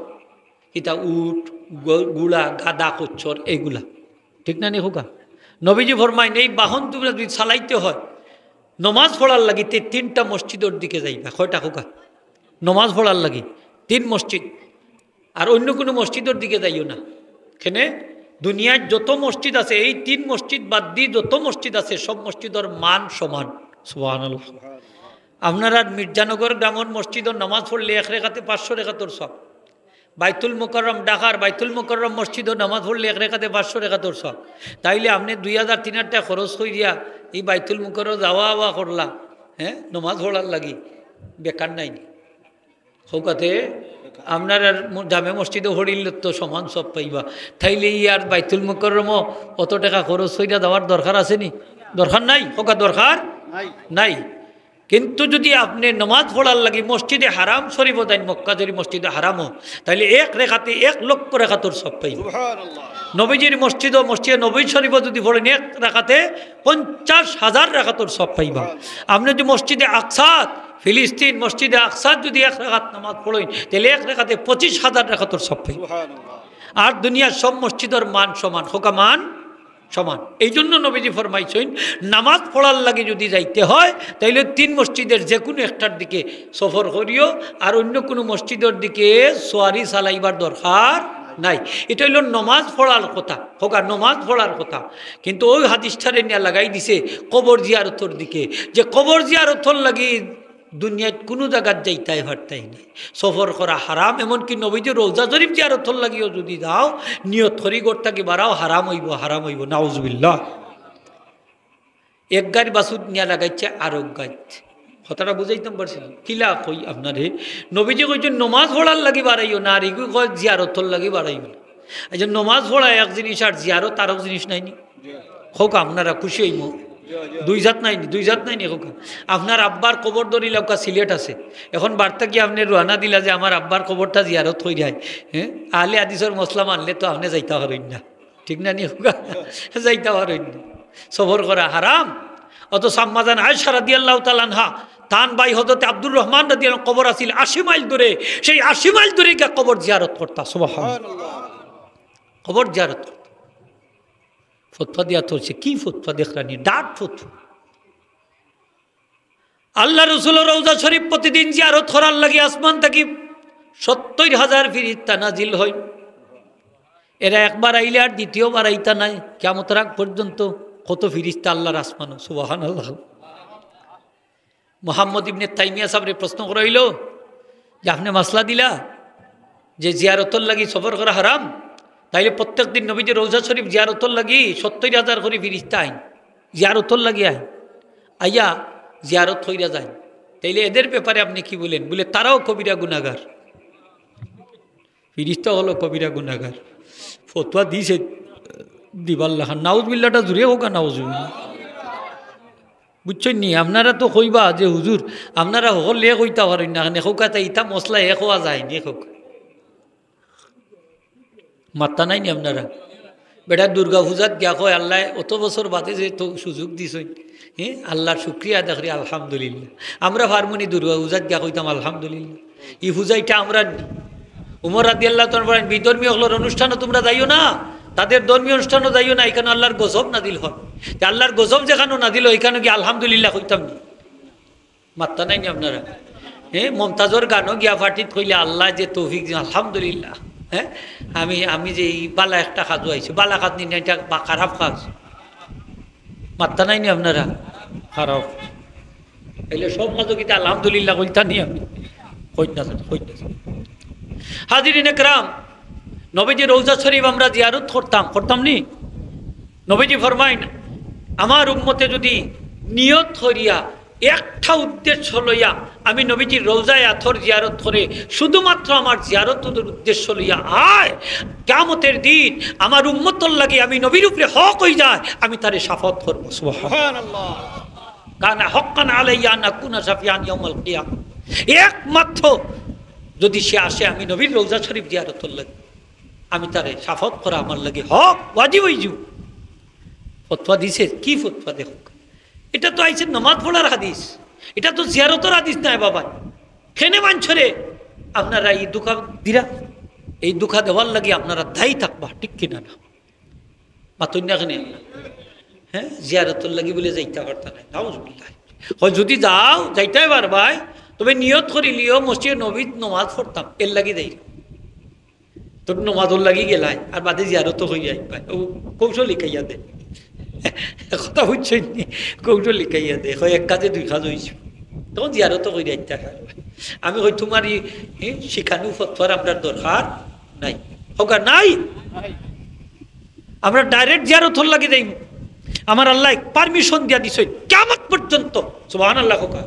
কিতা উট, গুড়া, গাদা, কচ্ছর, এইগুলা, ঠিক না নিখুকা। নবীজি ফরমাইন এই বাহন তুমি যদি চালাইতে হয় নমাজ পড়ার লাগি 3টা মসজিদের দিকে যাইবা। কয়টা খোকা? নমাজ পড়ার লাগি 3 মসজিদ, আর অন্য কোনো মসজিদের দিকে যাইও না। এখানে দুনিয়ার যত মসজিদ আছে এই 3 মসজিদ বাদ দিয়ে যত মসজিদ আছে সব মসজিদের মান সমান। সুবহানাল্লাহ। আপনারা মির্জানগর গ্রামের মসজিদের নামাজ পড়লে 1 রেখাতে 500 রেখাতর সব। বাইতুল মুকাররম ঢাকার বাইতুল মুকাররম মসজিদও নামাজ পড়লে 1 রেখাতে 500 রেখাতর সব। তাইলে আপনি 2000-3000 টাকা খরচ করিয়া এই বাইতুল মুকাররম যাওয়া আওয়া করলা, হ্যাঁ, নামাজ পড়ার লাগি, বেকার নাই। সৌকাতে আপনার আর জামে মসজিদে হরিলে তো সমান সব পাইবা। তাইলে আর বাইতুল মুকাররমও অত টাকা খরচ করিয়া দেওয়ার দরকার আছে নি? দরকার নাই, হোকা দরকার নাই। কিন্তু যদি আপনি নামাজ পড়ার লাগি মসজিদে হারাম শরীফও দেন, মক্কা যদি মসজিদে হারামও, তাইলে 1 রেখাতে 1 লক্ষ রেখাতর সব পাইব। নবীজির মসজিদও মসজিদে নবী শরীফও যদি পড়েন 1 রেখাতে 50,000 রেখাতর সব পাইবা। আপনি যদি মসজিদে আকসাদ ফিলিস্তিন মসজিদে আকসাদ যদি 1 রেখাত নামাজ পড়েন তাহলে 1 রেখাতে 25,000 রেখাতর সব পাইব। আর দুনিয়ার সব মসজিদের মান সমান, হোকা মান সমান। এই জন্য নবীজি ফরমাইছেন নামাজ পড়ার লাগে যদি যাইতে হয় তাইলে 3 মসজিদের যে কোনো একটার দিকে সফর করিও, আর অন্য কোনো মসজিদের দিকে সোয়ারি চালাইবার দরকার নাই। এটা হইল নমাজ পড়ার কথা, হোকা নমাজ পড়ার কথা। কিন্তু ওই হাদিসটারে নিয়ে লাগাই দিছে কবর জিয়ারতর দিকে, যে কবর জিয়ারতর লাগি দুনিয়ায় কোনো জায়গার যাইতাই পারতাই নাই, সফর করা হারাম। এমনকি নবীজি রওজা শরীফ জিয়ারতর লাগিও যদি যাও নিয়ত করি গোরটাকে বাড়াও, হারাম হইব, হারাম হইব, নাউজুবিল্লাহ। 1 গাড়ি বাসুদ নিয়ে লাগাইছে আর 1 গাড়ি, কথাটা বুঝাইতাম পারছিলাম কিলা কই আপনারে। নবীজি কইছেন নমাজ পড়ার লাগি বাড়াইও না, আর এগুলো কয় জিয়ারতর লাগি বাড়াইও না। এই যে নমাজ পড়া এক জিনিস আর জিয়ারত আর এক জিনিস নাইনি, হোক আপনারা খুশি হইম। 2 জাত নাইনি, 2 জাত নাইনি। হোক আপনার আব্বার কবর ধরিল সিলেট আছে, এখন বার্তা কি আপনি রোয়ানা দিলা যে আমার আব্বার কবরটা জিয়ারত হয়ে যায়, হ্যাঁ, আহলে হাদিসের মশলা মানলে তো আপনি যাইতে পারেন না, ঠিক না নি হোক, যাইতে পারেন না, সফর করা হারাম। অত সাম্মাজান আয়েশা রাদিয়াল্লাহু তাআলা আনহা তান ভাই হযরত আব্দুর রহমান রাদিয়াল্লাহু কবর আছিল 80 মাইল দূরে, সেই 80 মাইল দূরে গিয়ে কবর জিয়ারত করতা। সুবহানাল্লাহ, কবর জিয়ারত ফতোয়া দিয়া তো কি ফতোয়া দেখরানি, ডাক ফতোয়া। আল্লাহ রাসূলের রওজা শরীফ প্রতিদিন জিয়ারত করার লাগি আসমান থেকে 70,000 ফেরেশতা নাজিল হয়। এরা একবার আইলে আর দ্বিতীয়বার আইতা নাই, কিয়ামতের আগ পর্যন্ত কত ফেরেশতা আল্লাহর আসমান। সুবহানাল্লাহ। মুহাম্মদ ইবনে তাইমিয়া সাহেবের প্রশ্ন করা হইল যে আপনি মাসলা দিলা যে জিয়ারতর লাগি সফর করা হারাম, তাইলে প্রত্যেক দিন নবীজি রওজা শরীফ জিয়ারতর লাগি 70,000 করে ফেরেশতা আইন, জিয়ারতর লাগি আইয়া জিয়ারত হইয়া যায়। তাইলে এদের ব্যাপারে আপনি কি বলেন? বলে তারাও কবিরা গুনাহগার, ফেরেশতা হলো কবিরা গুনাহগার। ফতোয়া দিছে দিবার লাখা, নাউজুবিল্লাহটা জুড়ে হোক, নাউজুবিল্লাহ। বুঝছেন নি? আপনারা তো কইবা যে হুজুর আপনারা হলে কইতা পারেন না, হোকাতে ইটা মশলা হওয়া যায় নি, হোক মাত্তা নাই নি আপনারা। বেটা দুর্গা পূজাত গিয়া কয় আল্লাহ অত বছর বাদে যে তো সুযোগ দিছেন, হ্যাঁ আল্লাহর শুক্রিয়া আদা করি আলহামদুলিল্লাহ। আমরা ফার্মুনি দুর্গা পূজাত গিয়া কইতাম আলহামদুলিল্লাহ। ই পূজাইটা আমরা উমর রাদিয়াল্লাহু তাআলা বলেন বিধর্মীয় হলোর অনুষ্ঠানও তোমরা যাইও না, তাদের ধর্মীয় অনুষ্ঠানও যাইও না, এখানে আল্লাহর গজব নাদিল হয়। আল্লাহর গজব যেখানে নাদিল হয় এখানে কি আলহামদুলিল্লাহ কইতাম নি? মাত্তা নাই নি আপনারা? হ্যাঁ মমতাজর গানও গিয়া ফাটিত কইলে আল্লাহ যে তৌফিক আলহামদুলিল্লাহ। হ্যাঁ আমি যে এই বালা একটা খাজু আইছি, বালা খাজ নি এটা খারাপ খাজ, মাত্তা নাই নি আপনারা? খারাপ এলে সব খাজু কিন্তু আলহামদুলিল্লাহ কইতা নি আমি কইতা। হাজিরিন একরাম, নবীজি রওজা শরীফ আমরা জিয়ারত করতাম নি? নবীজি ফরমাইন আমার উম্মতে যদি নিয়ত করিয়া একটা উদ্দেশ্য লইয়া আমি নবীজির রওজায়ে আথর জিয়ারত করে শুধুমাত্র আমার জিয়ারতের উদ্দেশ্য লইয়া আয়, কিয়ামতের দিন আমার উম্মতর লাগি আমি নবীর উপরে হক হই যায়, আমি তারে শাফাত করব। সুবহানাল্লাহ। কানা হক্কান আলাইয়া আন আকুনা শাফিয়ান ইয়াউমাল কিয়ামah। একমাত্র যদি সে আসে আমি নবীর রওজা শরীফ জিয়ারতের লাগি, আমি তারে শাফাত করা আমার লাগি হক ওয়াজিব হইজু। ফতোয়া দিছে, কি ফতোয়া দেখো, এটা তো আইছে নামাজ পড়ার হাদিস, এটা তো জিয়ারতের হাদিস নাই বাবা। খেনে মানছরে আপনারা এই দুঃখা দিরা, এই দুঃখা দেওয়ার লাগে আপনারা দায়ী থাকবা, ঠিক কিনা না? মাতন্যাখানে হ্যাঁ জিয়ারতের লাগি বলে যাইতে পারতা না, নাউজুবিল্লাহ। হয় যদি যাও যাইতে পারবাই, তবে নিয়ত করি লিও মসজিদে নবী নমাজ পড়তাম এর লাগি দেই, তোর নমাজর লাগি গেলাই আর বাদে জিয়ারত হয়ে যাই ভাই, ও কৌশল লিখাইয়া দে, কথা বুঝছেন নি? কৌশল লিখাইয়া দে, হয় এক কাজে দুই কাজ হয়েছে, তখন জিয়ারত করে যাইতে পারবে। আমি হই তোমার শিখানো ফতোয়ার আমরা দরকার নাই, হোক নাই, আমরা ডাইরেক্ট জিয়ারত লাগি দেই। আমার আল্লাহ পারমিশন দিয়া দিছে কিয়ামত পর্যন্ত। সুবহানাল্লাহ। হোকা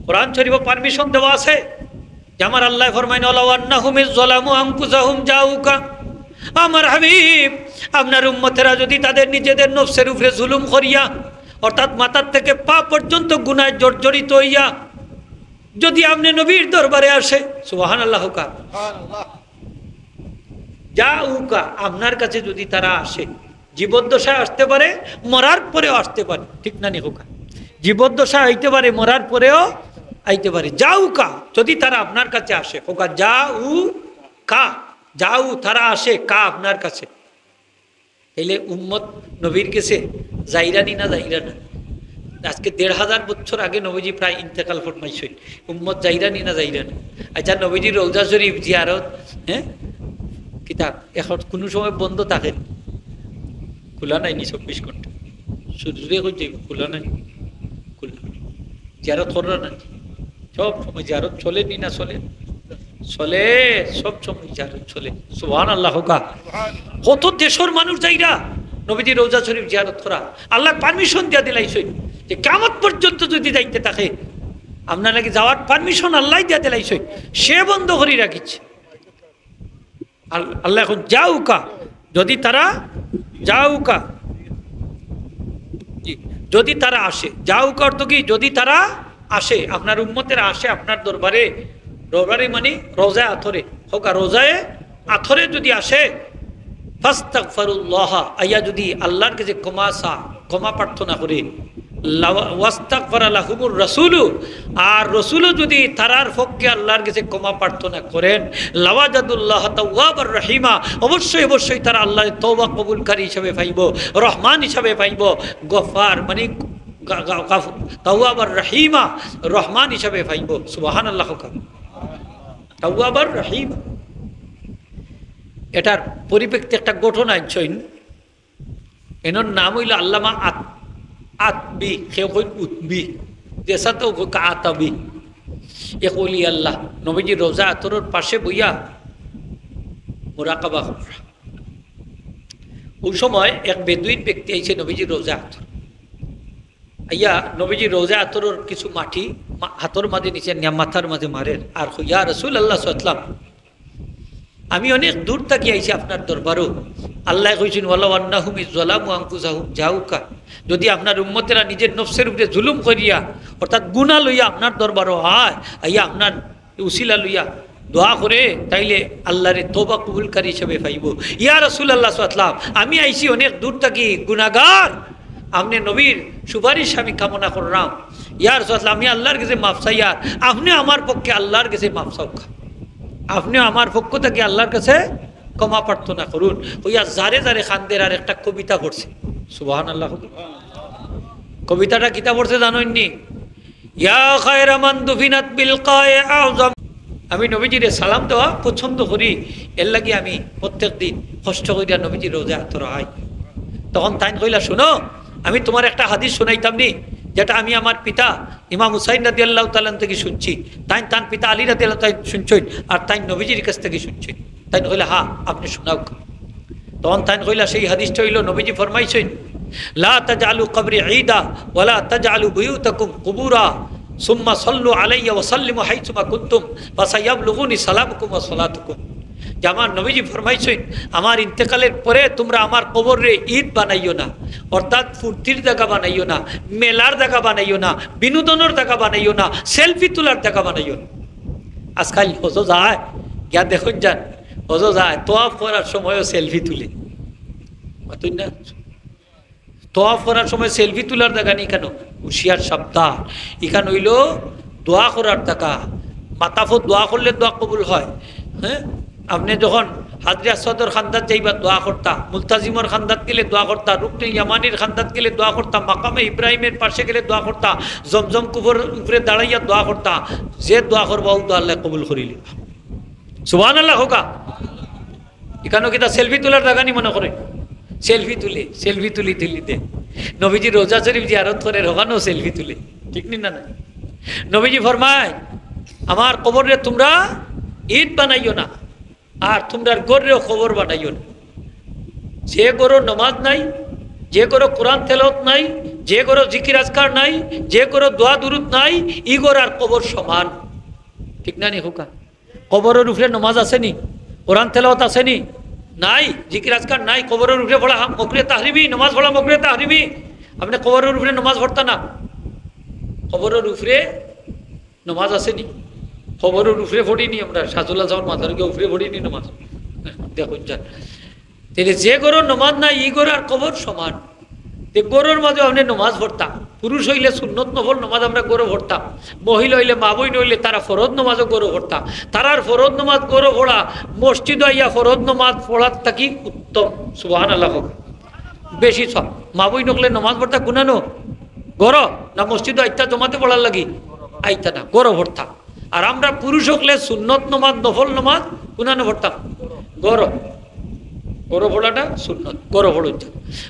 কোরআন শরীফে পারমিশন দেওয়া আছে যে আমার আল্লাহ ফরমাইন ওয়ালাউ আন্নাহুম যালামু আনফুসাহুম জাউকা, আমার হাবিব আপনার উম্মতেরা যদি তাদের নিজেদের নফসের উপরে জুলুম করিয়া অর্থাৎ মাথার থেকে পা পর্যন্ত গুনায় জর্জরিত হইয়া যদি আপনি নবীর দরবারে আসে, সুবহানাল্লাহ, জাউকা আপনার কাছে যদি তারা আসে, জীবদ্দশায় আসতে পারে, মরার পরেও আসতে পারে, ঠিক না নি হোকা? জীবদ্দশা হইতে পারে, মরার পরেও আইতে পারে। যাউকা যদি তারা আপনার কাছে আসে, হোকা যাউকা, যাও তারা আসে কা আপনার কাছে, তাইলে উম্মত নবীর কাছে যাইরানি না যাইরা না? আজকে ১৫০০ বছর আগে নবীজি প্রায় ইন্তেকাল ফরমাইছেন, উম্মত যাইরানি না যাইরা না? আচ্ছা নবীজির রওজা শরীফ জিয়ারত হ্যাঁ কিতাব এখন কোনো সময় বন্ধ থাকে? খোলা নাই নি ২৪ ঘন্টা? সূর্যে কই যাইব, খোলা নাই, খোলা। জিয়ারত করা না সব সময় জিয়ারত চলে নি না? চলে, চলে, সব সময় জিয়ারত চলে। সুবহানাল্লাহ। হোকা কত দেশের মানুষ যাইরা নবীজি রওজা শরীফ জিয়ারত করা, আল্লাহ পারমিশন দিয়া দিলাইছেন যে কিয়ামত পর্যন্ত যদি যাইতে থাকে আপনার নাকি যাওয়ার পারমিশন আল্লাহ দিয়া দিলাইছেন, সে বন্ধ করে রাখিছে আল্লাহ। এখন যাউকা যদি তারা, যাউকা যদি তারা আসে, যাউকা অর্থ কি? যদি তারা আসে, আপনার উম্মতেরা আসে আপনার দরবারে, দরবারে মানে রোজায় আথরে, হোকা রোজায় আথরে যদি আসে, ফাস্তাগফিরুল্লাহ আইয়া যদি আল্লাহর কাছে ক্ষমা প্রার্থনা করে, ওয়াস্তাগফারা লাহুমুর রাসূলু, আর রাসূলও যদি তারার পক্ষে আল্লাহর কাছে ক্ষমা প্রার্থনা করেন, লাওয়াজাদুল্লাহ তাওয়াবার রহিমা, অবশ্যই অবশ্যই তারা আল্লাহর তওবা কবুলকারী হিসাবে পাইব, রহমান হিসাবে পাইব, গফার মানে তাওয়াবার রহিমা, রহমান হিসাবে পাইব। সুবহানাল্লাহ। তাওয়াবার রহিমা, এটার পরিপ্রেক্ষিতে একটা ঘটনা আনছেন, এনার নাম হইল আল্লামা আতবি, কেউ কই উতবি, যেসা তো আতাবি। এক ওলি আল্লাহ নবীজি রোজা আতরের পাশে বইয়া মুরাকাবা করা। ওই সময় এক বেদুইন ব্যক্তি আইছে নবীজি রোজা আতর আইয়া, নবীজি রোজা আতরের কিছু মাটি হাতর মাঝে নিচে মাথার মাঝে মারেন আর ইয়া রাসূলুল্লাহ সাল্লাল্লাহু, আমি অনেক দূর থেকে আইছি আপনার দরবারও, আল্লাহ কইছেন ওয়ালাউ আন্নাহুম যালামু আনফুসাহুম জাউকা, যদি আপনার উম্মতেরা নিজের নফসের উপরে জুলুম করিয়া অর্থাৎ গুনাহ লইয়া আপনার দরবারও হয়, আইয়া আপনার উসিলা লইয়া দোয়া করে, তাইলে আল্লাহরে তওবা কবুলকারী হিসেবে পাইব। ইয়া রাসূলুল্লাহ সাল্লাল্লাহু, আমি আইছি অনেক দূর থেকে, গুনাহগার, আপনি নবীর সুপারিশ আমি কামনা করলাম, ইয়া রাসূলুল্লাহ আমি আল্লাহর কাছে মাফ চাই, আর আপনি আমার পক্ষে আল্লাহর কাছে মাফ চাও, আপনি আমার পক্ষ থেকে আল্লাহর কাছে ক্ষমা প্রার্থনা করুন। ওইয়া যারে যারে খানদের আর একটা কবিতা পড়ছে, সুবহানাল্লাহ। কবিতাটা কিতা পড়ছে জানেননি? ইয়া খায়রা মান দুফিনাত বিল কায়ে আযম। আমি নবীজিরে সালাম দেওয়া পছন্দ করি, এর লাগি আমি প্রত্যেক দিন কষ্ট করিয়া নবীজির রোজা আতরাই। তখন তাই কইলা, শোনো আমি তোমার একটা হাদিস শোনাইতাম নি, যেটা আমি আমার পিতা ইমাম হুসাইন রাদিয়াল্লাহু তাআলা থেকে শুনছি, তাই তার পিতা আলী রাদিয়াল্লাহু তাআলা শুনছেন, আর তাই নবীজির কাছ থেকে শুনছেন। তাই কইলা, হ্যাঁ আপনি শোনাও। তখন তাই কইলা, সেই হাদিসটা হইল নবীজি ফরমাইছেন, লা তাজআলু কবরি ঈদা ওয়ালা তাজআলু বুয়ুতাকুম কুবুরা সুম্মা সাল্লু আলাইয়া ওয়া সাল্লিমু হাইসুমা কুনতুম ফাসায়াবলুগুনি সালামুকুম ওয়া সালাতুকুম। যে আমার নবীজি ফরমাইছেন, আমার ইন্তেকালের পরে তোমরা আমার কবরে ঈদ বানাইও না, অর্থাৎ ফুর্তির জায়গা বানাইও না, মেলার জায়গা বানাইও না, বিনোদনের জায়গা বানাইও না, সেলফি তোলার জায়গা বানাইও না। আজকাল হজ যায়, গিয়া দেখুন যান, হজ যায় তোয়াফ করার সময়ও সেলফি তুলে, না তোয়াফ করার সময় সেলফি তোলার জায়গা নেই কেন? হুশিয়ার সাবধান, এখানে হইল দোয়া করার জায়গা। মাতাফত দোয়া করলে দোয়া কবুল হয়। হ্যাঁ, আপনি যখন হাজরে আসওয়াদর খান্দাত যাইবা দোয়া করতা, মুলতাজিমর খান্দাত গেলে দোয়া করতা, রুকনে ইয়ামানির খান্দাত গেলে দোয়া করতা, মাকামে ইব্রাহিমের পাশে গেলে দোয়া করতা, জমজম কুবর উপরে দাঁড়াইয়া দোয়া করতা। যে দোয়া করবা ও দোয়া আল্লাহ কবুল করিলি। সুবহানাল্লাহ হোকা। এখানেও কিতা সেলফি তোলার জায়গা নি মনে করে? সেলফি তুলি দে। নবীজি রোজা শরীফ জিয়ারত করে, ওখানেও সেলফি তুলে, ঠিক নি না? নবীজি ফরমায়, আমার কবরে তোমরা ঈদ বানাইও না, আর তোমরা গরেও খবর বানাইও না। যে গরো নমাজ নাই, যে গরো কোরআন তেলাওয়াত নাই, যে গরো জিকির আজকার নাই, যে গরো দোয়া দুরুদ নাই, ই গর আর কবর সমান, ঠিক না নি হুকা? কবরের উপরে নমাজ আসেনি, কোরআন তেলাওয়াত আসেনি, নাই, জিকির আজকার নাই, কবরের উপরে পড়া মকরুহে তাহরিমি, নমাজ পড়া মকরুহে তাহরিমি। আপনি কবরের উপরে নমাজ পড়তা না, কবরের উপরে নমাজ আসেনি, খবরের উপরে পড়িনি আমরা, সাজুল্লাহ যাওয়ার মাথারকে উপরে পড়িনি নমাজ, দেখুন যান। তাহলে যে গরুর নমাজ নাই, ই গরু আর কবর সমান। গরুর মাঝে আপনি নমাজ পড়তাম, পুরুষ হইলে সুন্নত নফল নমাজ আমরা গরু পড়তাম, মহিলা হইলে মা বই নইলে তারা ফরজ নমাজও গরু পড়তাম। তারার ফরজ নমাজ গরু পড়া, মসজিদ আইয়া ফরজ নমাজ পড়ার থাকি উত্তম। সুবহানাল্লাহ, বেশি সব। মা বই নকলে নমাজ পড়তা গুনানো গর না, মসজিদ আইতা জমাতে পড়ার লাগি আইতা না, গরু পড়তাম। আর আমরা পুরুষ হকলে সুন্নত নমাজ নফল নমাজ গুনানো পড়তাম, গরো পড়াটা সুন্নত, গরো পড়ুন।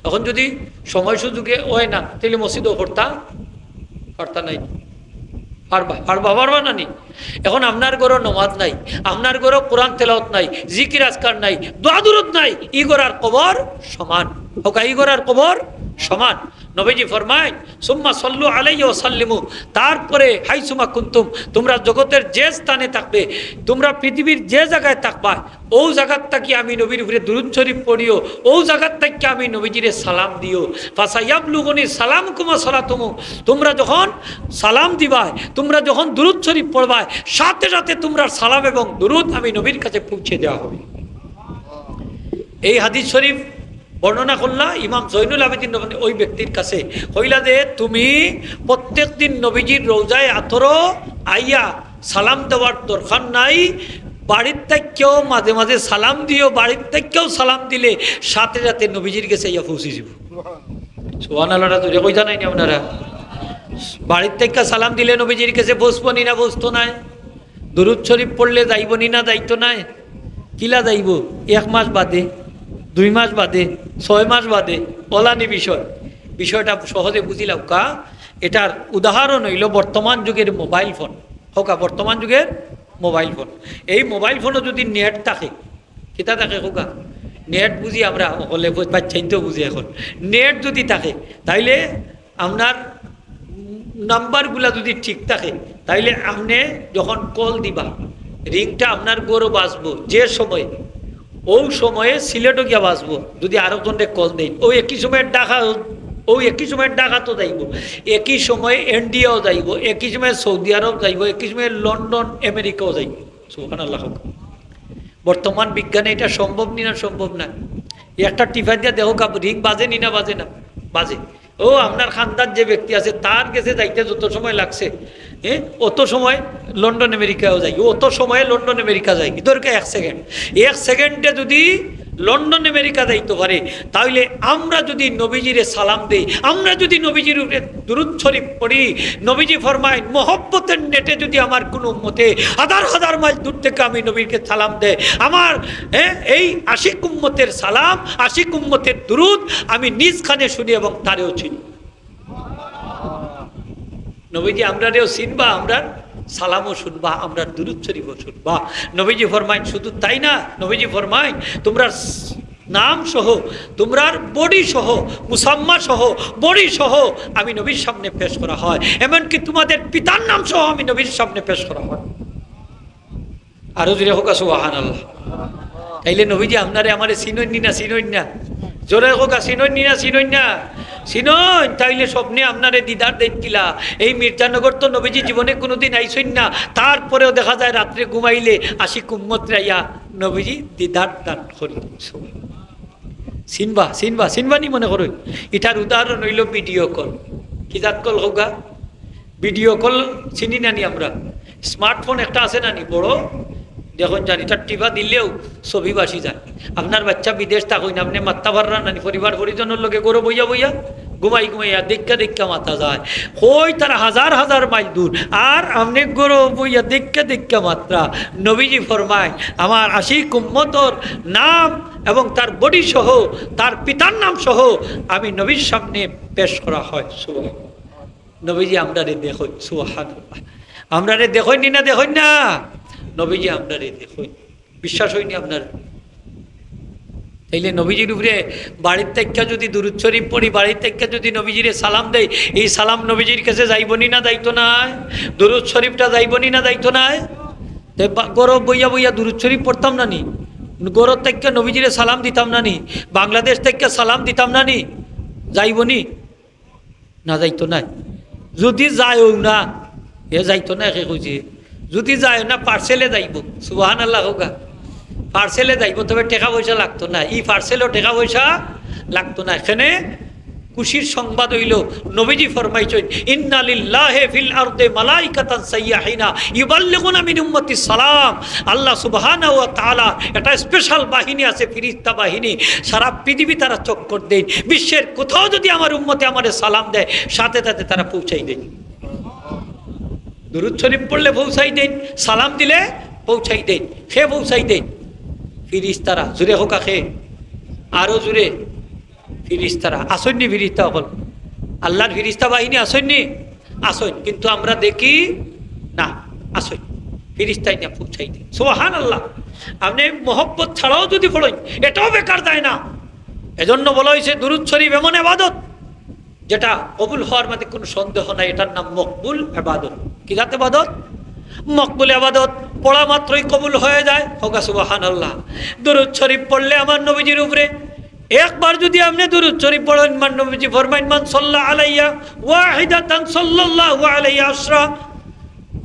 এখন যদি সময় সুযোগে হয় না, তাহলে মসজিদও পড়তা নাই, পারবা না নি। এখন আপনার গরো নমাজ নাই, আপনার গরো কোরআন তেলাওয়াত নাই, জিকির আজকার নাই, দোয়া দুরুদ নাই, ই গরার কবর সমান হোক, ই গরার কবর সমান। নবীজি ফরমায়, সুম্মা সাল্লু আলাইহি ওয়া সাল্লিমু, তারপরে হাইসুমা কুনতুম, তোমরা জগতের যে স্থানে থাকবে, তোমরা পৃথিবীর যে জায়গায় থাকবা, ও জায়গার থেকে আমি নবীর উপরে দুরূদ শরীফ পড়িও, ও জায়গার থেকে আমি নবীজিরে সালাম দিও। ফাসায়াবলুগুনি সালামুকুম ওয়া সালাতুমু, তোমরা যখন সালাম দিবাই, তোমরা যখন দুরূদ শরীফ পড়বাই, সাথে সাথে তোমরা সালাম এবং দুরূদ আমি নবীর কাছে পৌঁছে দেওয়া হবে। এই হাদিস শরীফ বর্ণনা করলা ইমাম জৈনুল আবেদিন ওই ব্যক্তির কাছে, হইলা যে তুমি প্রত্যেক দিন নবীজির রোজায় আতরো আইয়া সালাম দেওয়ার দরকার নাই, বাড়ির থেকেও মাঝে মাঝে সালাম দিও, বাড়ির থেকেও সালাম দিলে সাথে সাথে নবীজির কাছে ইয়া পৌঁছে যাব। সুবহানাল্লাহ, তুই কইতা নাই আপনারা? বাড়ির থেকে সালাম দিলে নবীজির কাছে বসবো নি না, বসতো নাই? দুরূদ শরীফ পড়লে যাইব নি না, যাইতো নাই? কিলা যাইব? 1 মাস বাদে, 2 মাস বাদে, 6 মাস বাদে, অলানি বিষয়টা সহজে বুঝিলাম কা। এটার উদাহরণ হইল বর্তমান যুগের মোবাইল ফোন হোকা, বর্তমান যুগের মোবাইল ফোন। এই মোবাইল ফোনও যদি নেট থাকে, কিতা থাকে হোকা, নেট বুঝি আমরা হলে বাচ্চাইতেও বুঝি। এখন নেট যদি থাকে, তাইলে আপনার নাম্বারগুলা যদি ঠিক থাকে, তাইলে আপনি যখন কল দিবা, রিংটা আপনার গরো বাজবো যে সময়, ওই সময়ে সিলেটও গিয়া বাঁচবো। যদি আরো জনে কল দেয়, ওই একই সময়ের ডাকা তো যাইব, একই সময়ে ইন্ডিয়াও যাইব, একই সময়ে সৌদি আরব যাইব, একই সময়ে লন্ডন আমেরিকাও যাইব। সুবহানাল্লাহ। বর্তমান বিজ্ঞানে এটা সম্ভব নি না? সম্ভব না। একটা টিফা দিয়া দেখো রিং বাজে নি না? বাজে না, বাজে। ও আপনার খানদার যে ব্যক্তি আছে তার কাছে যাইতে যত সময় লাগছে অত সময় লন্ডন আমেরিকাও যাই, অত সময়ে লন্ডন আমেরিকা যাই, দরকার 1 সেকেন্ড। 1 সেকেন্ডে যদি লন্ডন আমেরিকা যাইতে পারে, তাহলে আমরা যদি নবীজিরে সালাম দেই, আমরা যদি নবীজির উপরে দুরূদ শরীফ পড়ি, নবীজি ফরমায় মহব্বতের নেটে যদি আমার কোনো উম্মতে হাজার হাজার মাইল দূর থেকে আমি নবীকে সালাম দেয়, আমার এই আশিক উম্মতের সালাম, আশিক উম্মতের দুরূদ আমি নিজ কানে শুনি এবং তারেও চিনি। নবীজি আমরারেও চিনবা, আমরা সালামও শুনবা, আমরা দুরূদ শরীফও শুনবা। নবীজি ফরমাইন শুধু তাই না, নবীজি ফরমাইন তোমরা নাম সহ, তোমরার বডি সহ, মুসাম্মা সহ, বডি সহ আমি নবীর সামনে পেশ করা হয়, এমনকি তোমাদের পিতার নাম সহ আমি নবীর সামনে পেশ করা হয়। আরো জোরে হোক সুবহানাল্লাহ। তাইলে নবীজি আপনারে আমারে চিনইনি না, চিনইন না, জোরে হোক চিনইনি না, চিনইন না, চিনইন। তাইলে স্বপ্নে আপনারে দিদার দেখছিলা। এই মির্জানগর তো নবীজি জীবনে কোনোদিন আইসইন না, তারপরেও দেখা যায় রাত্রে ঘুমাইলে আশিক উম্মত রাইয়া নবীজি দিদার দান করি। চিনবা চিনবা চিনবা নি মনে করো। এটার উদাহরণ হইল ভিডিও কল। কি জাত কল হোক, ভিডিও কল চিনি নানি আমরা। স্মার্টফোন একটা আছে নানি বড়, দেখুন জানি তার টিপা দিলেও ছবি বাসি যায়। আপনার বাচ্চা বিদেশ থাকুন, আপনি মাত্তা ভাররা নানি পরিবার পরিজনের লোকে গরো বইয়া বইয়া ঘুমাই ঘুমাইয়া দেখা দেখা মাথা যায়, কই তারা হাজার হাজার মাইল দূর, আর আপনি গরো বইয়া দেখা দেখা মাত্রা। নবীজি ফরমায় আমার আশিক উম্মতর নাম এবং তার বডি সহ, তার পিতার নাম সহ আমি নবীর সামনে পেশ করা হয়। সুবহানাল্লাহ। নবীজি আমরারে দেখুন, সুবহানাল্লাহ। আমরারে দেখুন না, দেখুন না, নবীজি আপনারে দেখুন। বিশ্বাস হয়নি আপনার? তাইলে নবীজির উপরে বাড়ির থেকে যদি দুরূদ শরীফ পড়ি, বাড়ির থেকে যদি নবীজিরে সালাম দেয়, এই সালাম নবীজির কাছে যাইবনি না, দায়িত্ব নাই? দুরূদ শরীফটা যাইবনি না, দায়িত্ব নাই? গরব বইয়া বইয়া দুরূদ শরীফ পড়তাম না নি? গরব থেকে নবীজিরে সালাম দিতাম না নি? বাংলাদেশ থেকে সালাম দিতাম না নি? যাইবনি না, যাইতো নাই? যদি যায়ও না, এ যাইতো না, একে কইছে যদি যায় না পার্সেলে যাইব। সুবহানাল্লাহ হোক, পার্সেলে যাইব, তবে টাকা পয়সা লাগতো না। ই পার্সেলও টাকা পয়সা লাগতো না। এখানে খুশির সংবাদ হইল, নবীজি ফরমাইছেন ইন্না লিল্লাহি ফিল আরদি মালাইকাতান সাইয়াহিনা ইউবাল্লিগুনা মিন উম্মতি সালাম। আল্লাহ সুবহানাহু ওয়া তাআলা একটা স্পেশাল বাহিনী আছে, ফেরেশতা বাহিনী, সারা পৃথিবী তারা চক্কর দেন। বিশ্বের কোথাও যদি আমার উম্মতে আমারে সালাম দেয়, সাথে সাথে তারা পৌঁছাই দেন। দুরূদ শরীফ পড়লে পৌঁছাই দেন, সালাম দিলে পৌঁছাই দেন, সে পৌঁছাই দেন ফিরিস্তারা। জুড়ে হোকা খে, আরো জুড়ে ফিরিস্তারা আসেননি। ফিরিস্তা হল আল্লাহর ফিরিস্তা বাহিনী আসেননি, আসেন, কিন্তু আমরা দেখি না, আসেন ফিরিস্তাই না পৌঁছাই দেন। সুবহানাল্লাহ। আপনি মহব্বত ছাড়াও যদি পড়েন, এটাও বেকার যায় না। এজন্য বলা হয়েছে দুরূদ শরীফ এমন ইবাদত যেটা কবুল হওয়ার মধ্যে কোনো সন্দেহ নাই। এটার নাম মকবুল ইবাদত। কি জাত ইবাদত? মকবুল ইবাদত। পড়া মাত্রই কবুল হয়ে যায়। হোগা সুবহানাল্লাহ। দুরূদ শরীফ পড়লে আমার নবীজির উপরে একবার যদি আপনি দুরূদ শরীফ পড়েন, মান নবীজি ফরমাইন মান সাল্লা আলাইয়া ওয়াহিদাতান সাল্লাল্লাহু আলাইহি আশরা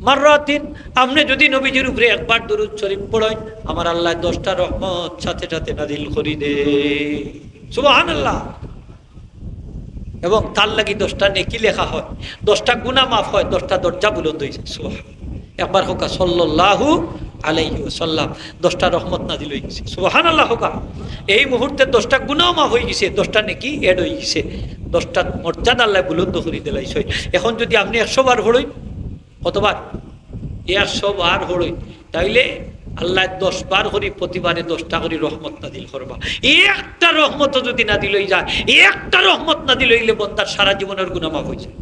মাররাতিন। আপনি যদি নবীজির উপরে একবার দুরূদ শরীফ পড়েন, আমার আল্লাহ 10টা রহমত সাথে সাথে নাজিল করে দেয়। সুবহানাল্লাহ। এবং তার লাগি 10টা নেকি লেখা হয়, 10টা গুনাহ মাফ হয়, 10টা দরজা বুলন্দ হয়েছে। সুবহানাল্লাহ। একবার হোকা সাল্লাল্লাহু আলাইহি ওয়াসাল্লাম, 10টা রহমত নাজিল হয়ে গেছে। সুবহানাল্লাহ হোকা। এই মুহূর্তে 10টা গুনাহ মাফ হয়ে গেছে, 10টা নেকি এড হয়ে গেছে, 10টা মর্যাদা আল্লাহ বুলন্দ করে দিলাইছে। এখন যদি আপনি 100 বার হড়ই, কতবার? 100 বার হড়ই, তাইলে আল্লাহ 10 বার করি, প্রতিবারে 10টা করে রহমত নাজিল করবা। একটা রহমত যদি নাজিল হয়ে যায়, একটা রহমত নাজিল হইলে বন্দার সারা জীবনের গুনাহ মাফ হয়ে যায়।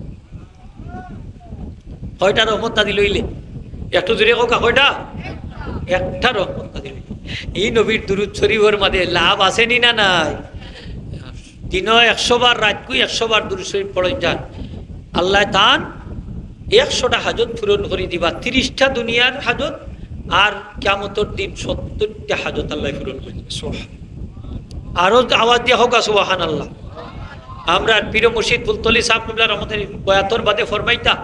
কয়টা রহমত নাজিল হইলে? একটু জোরে কোকা, কয়টা? একটা রহমত নাজিল হইলে। এই নবীর দুরূদ শরীফের মধ্যে লাভ আসেনি না নাই? দিনও 100 বার, রাতকু 100 বার দুরূদ শরীফ পড়ে যান, আল্লাহ তান 100টা হাজত পূরণ করে দিবা। 30টা দুনিয়ার হাজত, আর কিয়ামতের দিন 70টা হাজত আল্লাহ পূরণ করে দিবে। আরো আওয়াজ দিয়ে হোক সুবহানাল্লাহ। আমরা পীর মুর্শিদ ফুলতলি সাহেব কিবলা রহমতের বয়াতর বাদে ফরমাইতা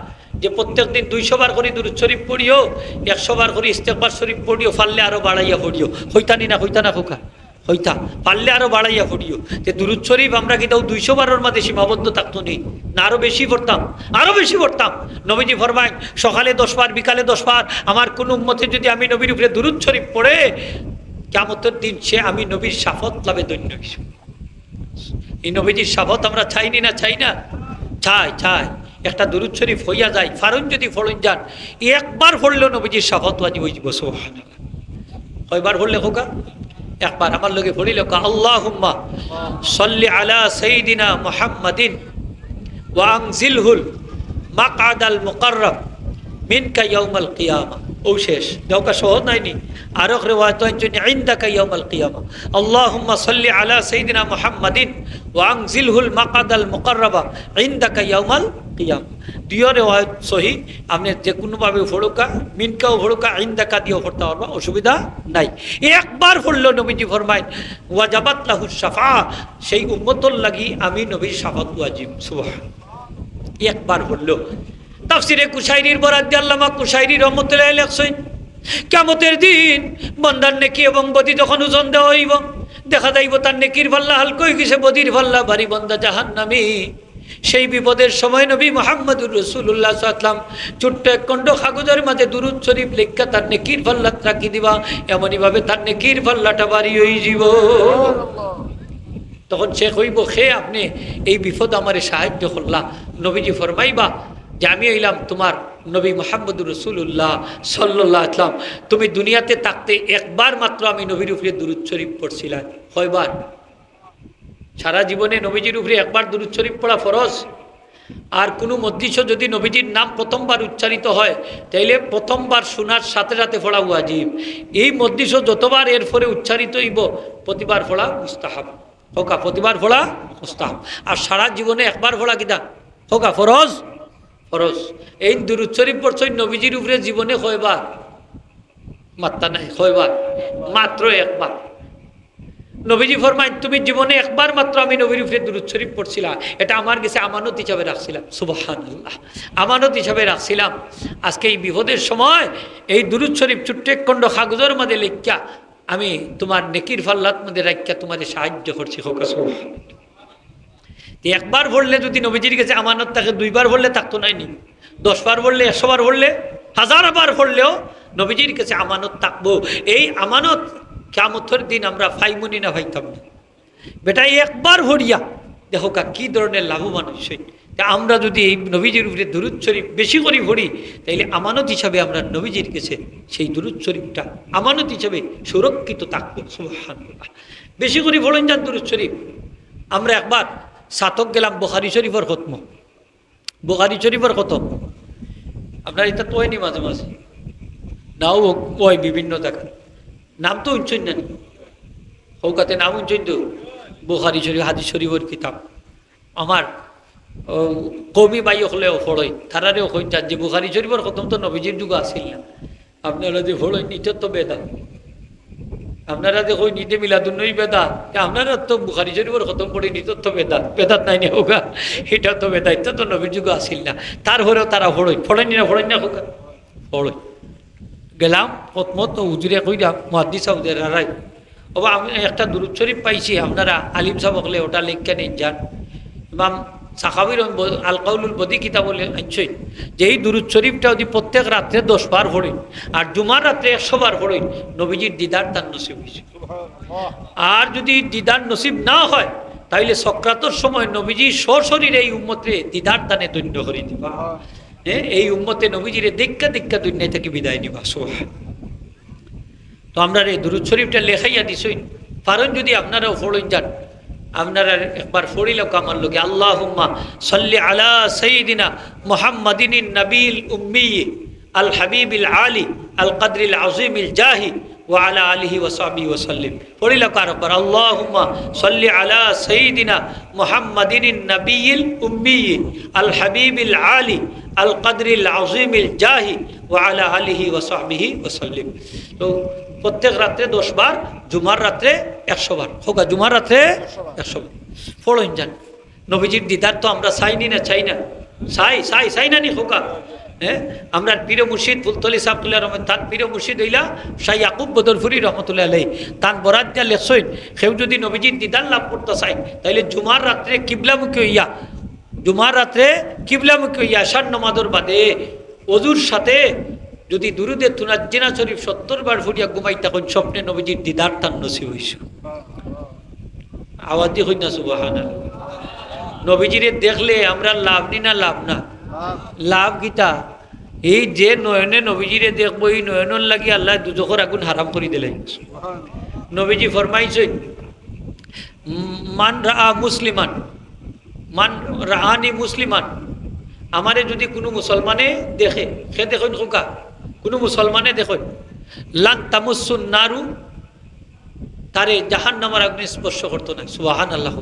যে প্রত্যেক দিন 200 বার করে দুরূদ শরীফ পড়িও, 100 বার করে ইস্তেগফার শরীফ পড়িও, ফাললে আরো বাড়াইয়া পড়িও। হইতানি না, হইতা না খোকা, হইতা পারলে আরো বাড়াইয়া পড়িও যে দুরূদ শরীফ আমরা কি তাও 200 বারের মধ্যে সীমাবদ্ধ থাকতো নি না আরো বেশি পড়তাম আরো বেশি পড়তাম নবীজি ফরমায় সকালে 10 বার বিকালে 10 বার আমার কোন উম্মতে যদি আমি নবীর উপরে দুরূদ শরীফ পড়ে কিয়ামতের দিন সে আমি নবীর শাফাত লাভে ধন্য হইছে এই নবীজির শাফাত আমরা চাইনি না চাই না চাই একটা দুরূদ শরীফ হইয়া যায় ফারুন যদি ফড়ন যান একবার পড়লেও নবীজির শাফাত ওয়াজিব হয়ে যাবে সুবহানাল্লাহ কয়বার পড়লে হোক একবার আমার লগে পড়িল আল্লাহুম্মা সাল্লি আলা সাইয়্যিদিনা মুহাম্মাদিন ওয়া আনজিলহুল মাকআদাল মুকাররাম মিনকা ইয়াউমাল কিয়ামা ও শেষ দেওকা সহজ নাইনি আর এক রিওয়ায়াত আছে ইনদাকা ইয়াউমাল কিয়ামা আল্লাহুম্মা সাল্লি আলা সাইয়্যিদিনা মুহাম্মাদিন ওয়া আনজিলহুল মাকআদাল মুকাররাবা ইনদাকা ইয়াউমাল কিয়ামা দুই রিওয়ায়াত সহিহ আপনি যে কোনো ভাবে পড়ুকা মিনকাও পড়ুকা ইনদাকা দিও পড়তে পারবা অসুবিধা নাই একবার পড়লো নবীজি ফরমায় ওয়াজাবাত লাহুস শাফা সেই উম্মতর লাগি আমি নবীর শাফাত ওয়াজিব সুবহানাল্লাহ একবার পড়লো তাফসিরে কুশাইরির বরাদ্দে আল্লামা কুশাইরি রহমতুল্লাহ লেখছেন কিয়ামতের দিন বান্দার নেকি এবং বদি যখন ওজন দেওয়া হইব দেখা যাইব তার নেকির পাল্লা হালকা হয়ে গেছে বদির পাল্লা ভারী বান্দা জাহান্নামী সেই বিপদের সময় নবী মুহাম্মদুর রাসূলুল্লাহ সাল্লাল্লাহু আলাইহি ওয়াসাল্লাম ছোট্ট এক খণ্ড কাগজের মাঝে দুরূদ শরীফ লেখা তার নেকির পাল্লা রাখি দিবা এমনই ভাবে তার নেকির পাল্লাটা ভারী হয়ে যাব তখন সে কইব হে আপনি এই বিপদ আমারে সাহায্য করলা নবীজি ফরমাইবা যে আমি হইলাম তোমার নবী মুহাম্মদুর রাসূলুল্লাহ সাল্লাল্লাহু আলাইহি ওয়াসাল্লাম তুমি দুনিয়াতে থাকতে একবার মাত্র আমি নবীর উপরে দুরূদ শরীফ পড়ছিলাম কয়বার সারা জীবনে নবীজির উপরে একবার দুরূদ শরীফ পড়া ফরজ আর কোনো মজলিসে যদি নবীজির নাম প্রথমবার উচ্চারিত হয় তাইলে প্রথমবার শোনার সাথে সাথে পড়া ওয়াজিব এই মজলিসে যতবার এর পরে উচ্চারিত হইব প্রতিবার পড়া মুস্তাহাব হোকা প্রতিবার পড়া মুস্তাহাব আর সারা জীবনে একবার পড়া কিনা হোকা ফরজ ফরজ এই দুরূদ শরীফ পড়ছই নবীজির উপরে জীবনে কয়বার মাত্রা নাই কয়বার মাত্র একবার নবীজি ফরমায় তুমি জীবনে একবার মাত্র আমি নবীর উপরে দুরূদ শরীফ পড়ছিলাম এটা আমার কাছে আমানত হিসাবে রাখছিলাম সুবহানাল্লাহ আমানত হিসাবে রাখছিলাম আজকে এই বিপদের সময় এই দুরূদ শরীফ ছোট্ট এক খণ্ড কাগজের মধ্যে লেখা আমি তোমার নেকির পাল্লার মধ্যে রাখা তোমাদের সাহায্য করছি হোক সুবহানাল্লাহ একবার পড়লে যদি নবীজির কাছে আমানত থাকে দুইবার পড়লে থাকতো নাইনি 10 বার পড়লে 100 বার পড়লে 1000 বার পড়লেও নবীজির কাছে আমানত থাকবো এই আমানত কিয়ামতের দিন আমরা ফাইমনি না পাইতাম না বেটা একবার পড়িয়া দেখো কি ধরনের লাভবান হইছে আমরা যদি এই নবীজির উপরে দুরূদ শরীফ বেশি করে পড়ি তাইলে আমানত হিসাবে আমরা নবীজির কাছে সেই দুরূদ শরীফটা আমানত হিসাবে সুরক্ষিত থাকবো সুবহানাল্লাহ বেশি করে পড়েন যান দুরূদ শরীফ আমরা একবার সাতক গেলাম বুখারী শরীফের খতম বুখারী শরীফের খতম আপনার এটা তো হয়নি মাঝে মাঝে নাও ওই বিভিন্ন জায়গা নাম তো উঞ্চন না হৌকাতে নাম উঞ্চন তো বুখারী শরীফ হাদিস শরীফের কিতাব আমার কৌমি বাই হলেও ফড়ই তারারেও হইন যান যে বুখারী শরীফের খতম তো নবীজির যুগ আসিল না আপনারা যে ফড়ই নিতে তো বেদা আপনারা যে কই নিতে মিলাদুন্নবী বেদাত আপনারা তো বুখারী শরীফের খতম করে নিত তো বেদাত নাই না হোক এটা তো বেদা এটা তো নবীর যুগ আসিল না তারপরেও তারা ফড়েনি না হোক ফড়ই গেলাম খতমত উজুরে কইলাম মুহাদ্দিস সাহেবদের আড়াই ওবা আমি একটা দুরূদ শরীফ পাইছি আপনারা আলিম সাহেব হলে ওটা লেখা নেই যান ইমাম সাখাবির আল কাউলুল বদি কিতাব বলে আনছই যে এই দুরূদ শরীফটা যদি প্রত্যেক রাত্রে 10 বার পড়েন আর জুমার রাত্রে 100 বার পড়েন নবীজির দিদার তার নসিব হয়েছে আর যদি দিদার নসিব না হয় তাইলে সক্রাতর সময় নবীজি সশরীরে এই উম্মতে দিদার দানে দণ্ড করে দিবা এই উম্মতে নবীজিরে দেখা দুনিয়া থেকে বিদায় নিবা সুবহানাল্লাহ তো আমরা এই দুরূদ শরীফটা লেখাইয়া দিছই পারেন যদি আপনারাও পড়েন যান আপনারা একবার পড়িল আমার লোকে আল্লাহুম্মা সাল্লি আলা সাইয়্যিদিনা মুহাম্মাদিন নবীল উম্মি আল হাবিবিল আলী আল কদরিল আযীমিল জাহি ওয়া আলা আলিহি ওয়া সাহবিহি ওয়া সাল্লিম পড়িল কারবার আল্লাহুম্মা সাল্লি আলা সাইয়্যিদিনা মুহাম্মাদিন নবীল উম্মি আল হাবিবিল আলী আল কদরিল আযীমিল জাহি ওয়া আলা আলিহি ওয়া সাহবিহি ওয়া সাল্লিম তো প্রত্যেক রাত্রে 10 বার জুমার রাত্রে 100 বার হোক জুমার রাত্রে 100 বার পড়েন যান নবীজির দিদার তো আমরা চাই না চাই না চাই না নি হোকা হ্যাঁ, আমরা পীর মুর্শিদ ফুলতলি সাবতুল্লাহ রহমান তান পীর মুর্শিদ হইলা শাহ ইয়াকুব বদরপুরি রহমতুল্লাহ আলাই তান বরাদ দিয়া লেখছইন সেও যদি নবীজির দিদার লাভ করতে চাই তাইলে জুমার রাত্রে কিবলামুখী হইয়া জুমার রাত্রে কিবলামুখী হইয়া আশার নমাজের বাদে অজুর সাথে যদি দুরুদে তুনাজ্জিনা শরীফ 70 বার ফুরিয়া ঘুমাই তখন স্বপ্নে নবীজির দিদার তান নসিব হইছে। আওয়াজ দিয়ে হই না সুবহানাল্লাহ। নবীজিরে দেখলে আমরা লাভ নি না লাভ না? লাভ গীতা এই যে নয়নে নবীজিরে দেখবো এই নয়নের লাগি আল্লাহ দুজখর আগুন হারাম করে দিলেন। নবীজি ফরমাইছে মান রা মুসলিমান মান রাহানি মুসলিমান, আমারে যদি কোনো মুসলমানে দেখে সে দেখুন খোকা কোনো মুসলমানে দেখুন লান তামুসুন নারু তারে জাহান্নামের আগুনে স্পর্শ করতো না। সুবহানাল্লাহ।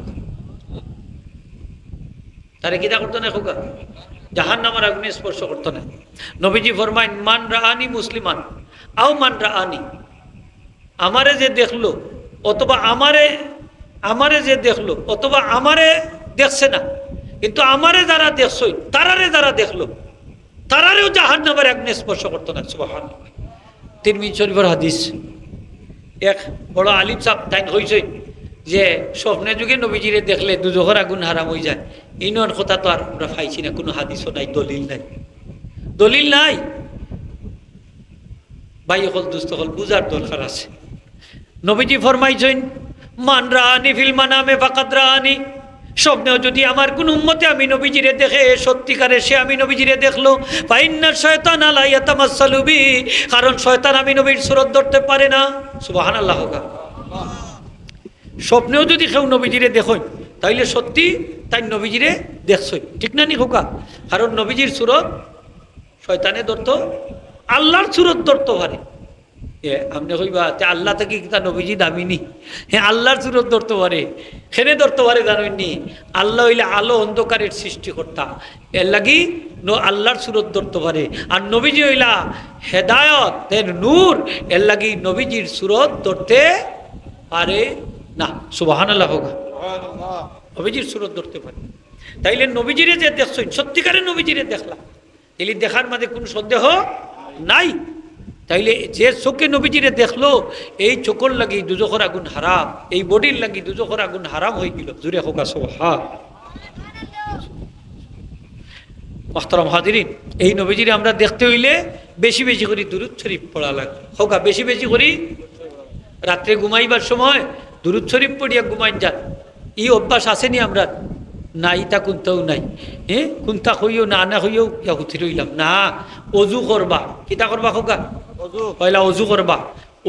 তারে কিটা করতো না খোকা? জাহান্নামের আগুনে স্পর্শ করতো না। নবীজি ফরমাইন মান রাআনি মুসলিমান আও মান রাআনি, আমারে যে দেখলো অথবা আমারে যে দেখলো অথবা আমারে দেখছে না কিন্তু আমারে যারা দেখছই তারারে যারা দেখলো তারারেও জাহান্নামের আগুনে স্পর্শ করতো না। সুবহানাল্লাহ। তিরমিজি শরীফের হাদিস। এক বড় আলিম সাহেব তাই হইছে যে স্বপ্নে যুগে নবীজিরে দেখলে দুজখর আগুন হারাম হয়ে যায়। ইনর কথা তো আর আমরা পাইছি না, কোনো হাদিসও নাই, দলিল নাই, দলিল নাই। ভাই হল দুস্থ হল বুঝার দরকার আছে। নবীজি ফরমাইছেন মান রাআনি ফিল মানামে ফাকাদ রাআনি, স্বপ্নেও যদি আমার কোন উম্মতে আমি নবীজিরে দেখে সত্যিকারে সে আমি নবীজিরে দেখলো। ফাইন্না শয়তান লা ইয়াতামাসসালু বি, কারণ শয়তান আমি নবীর সুরত ধরতে পারে না। সুবহানাল্লাহ। স্বপ্নেও যদি কেউ নবীজিরে দেখেন তাইলে সত্যি তাই নবীজিরে দেখছই, ঠিক না নি খোকা? কারণ নবীজির সুরত শয়তানে ধরতো, আল্লাহর সুরত ধরতে পারে। আপনি কইবা আল্লাহ থেকে তা নবীজি দামিনি? হ্যাঁ, আল্লাহর সুরত ধরতে পারে। খেনে ধরতে পারে জানেননি? আল্লাহ হইলে আলো অন্ধকারের সৃষ্টিকর্তা, এর লাগি আল্লাহর সুরত ধরতে পারে। আর নবীজি হইলা হেদায়ত নূর, এর লাগি নবীজির সুরত ধরতে পারে না। সুবহানাল্লাহ। নবীজির সুরত ধরতে পারে। তাইলে নবীজিরে যে দেখছই সত্যিকারের নবীজিরে দেখলাম, এলি দেখার মাঝে কোনো সন্দেহ নাই। তাইলে যে চোখে নবীজিরে দেখলো এই চোখর লাগি দুজখর আগুন হারাম, এই বডির লাগি দুজখর আগুন হারাম হয়ে গেল। জুড়ে হোক সুবহান। মুহতারাম হাজিরিন, এই নবীজিরে আমরা দেখতে হইলে বেশি বেশি করে দুরূদ শরীফ পড়া লাগে। হোকা বেশি বেশি করি রাত্রে ঘুমাইবার সময় দুরূদ শরীফ পড়িয়া ঘুমাই যান। এই অভ্যাস আসেনি আমরা? নাই, তা কোনটাও নাই। হ্যাঁ, কোনটা হইও না না হইও ইয়া উঠি রইলাম না। অজু করবা, কিতা করবা খোকা? পয়লা অজু করবা।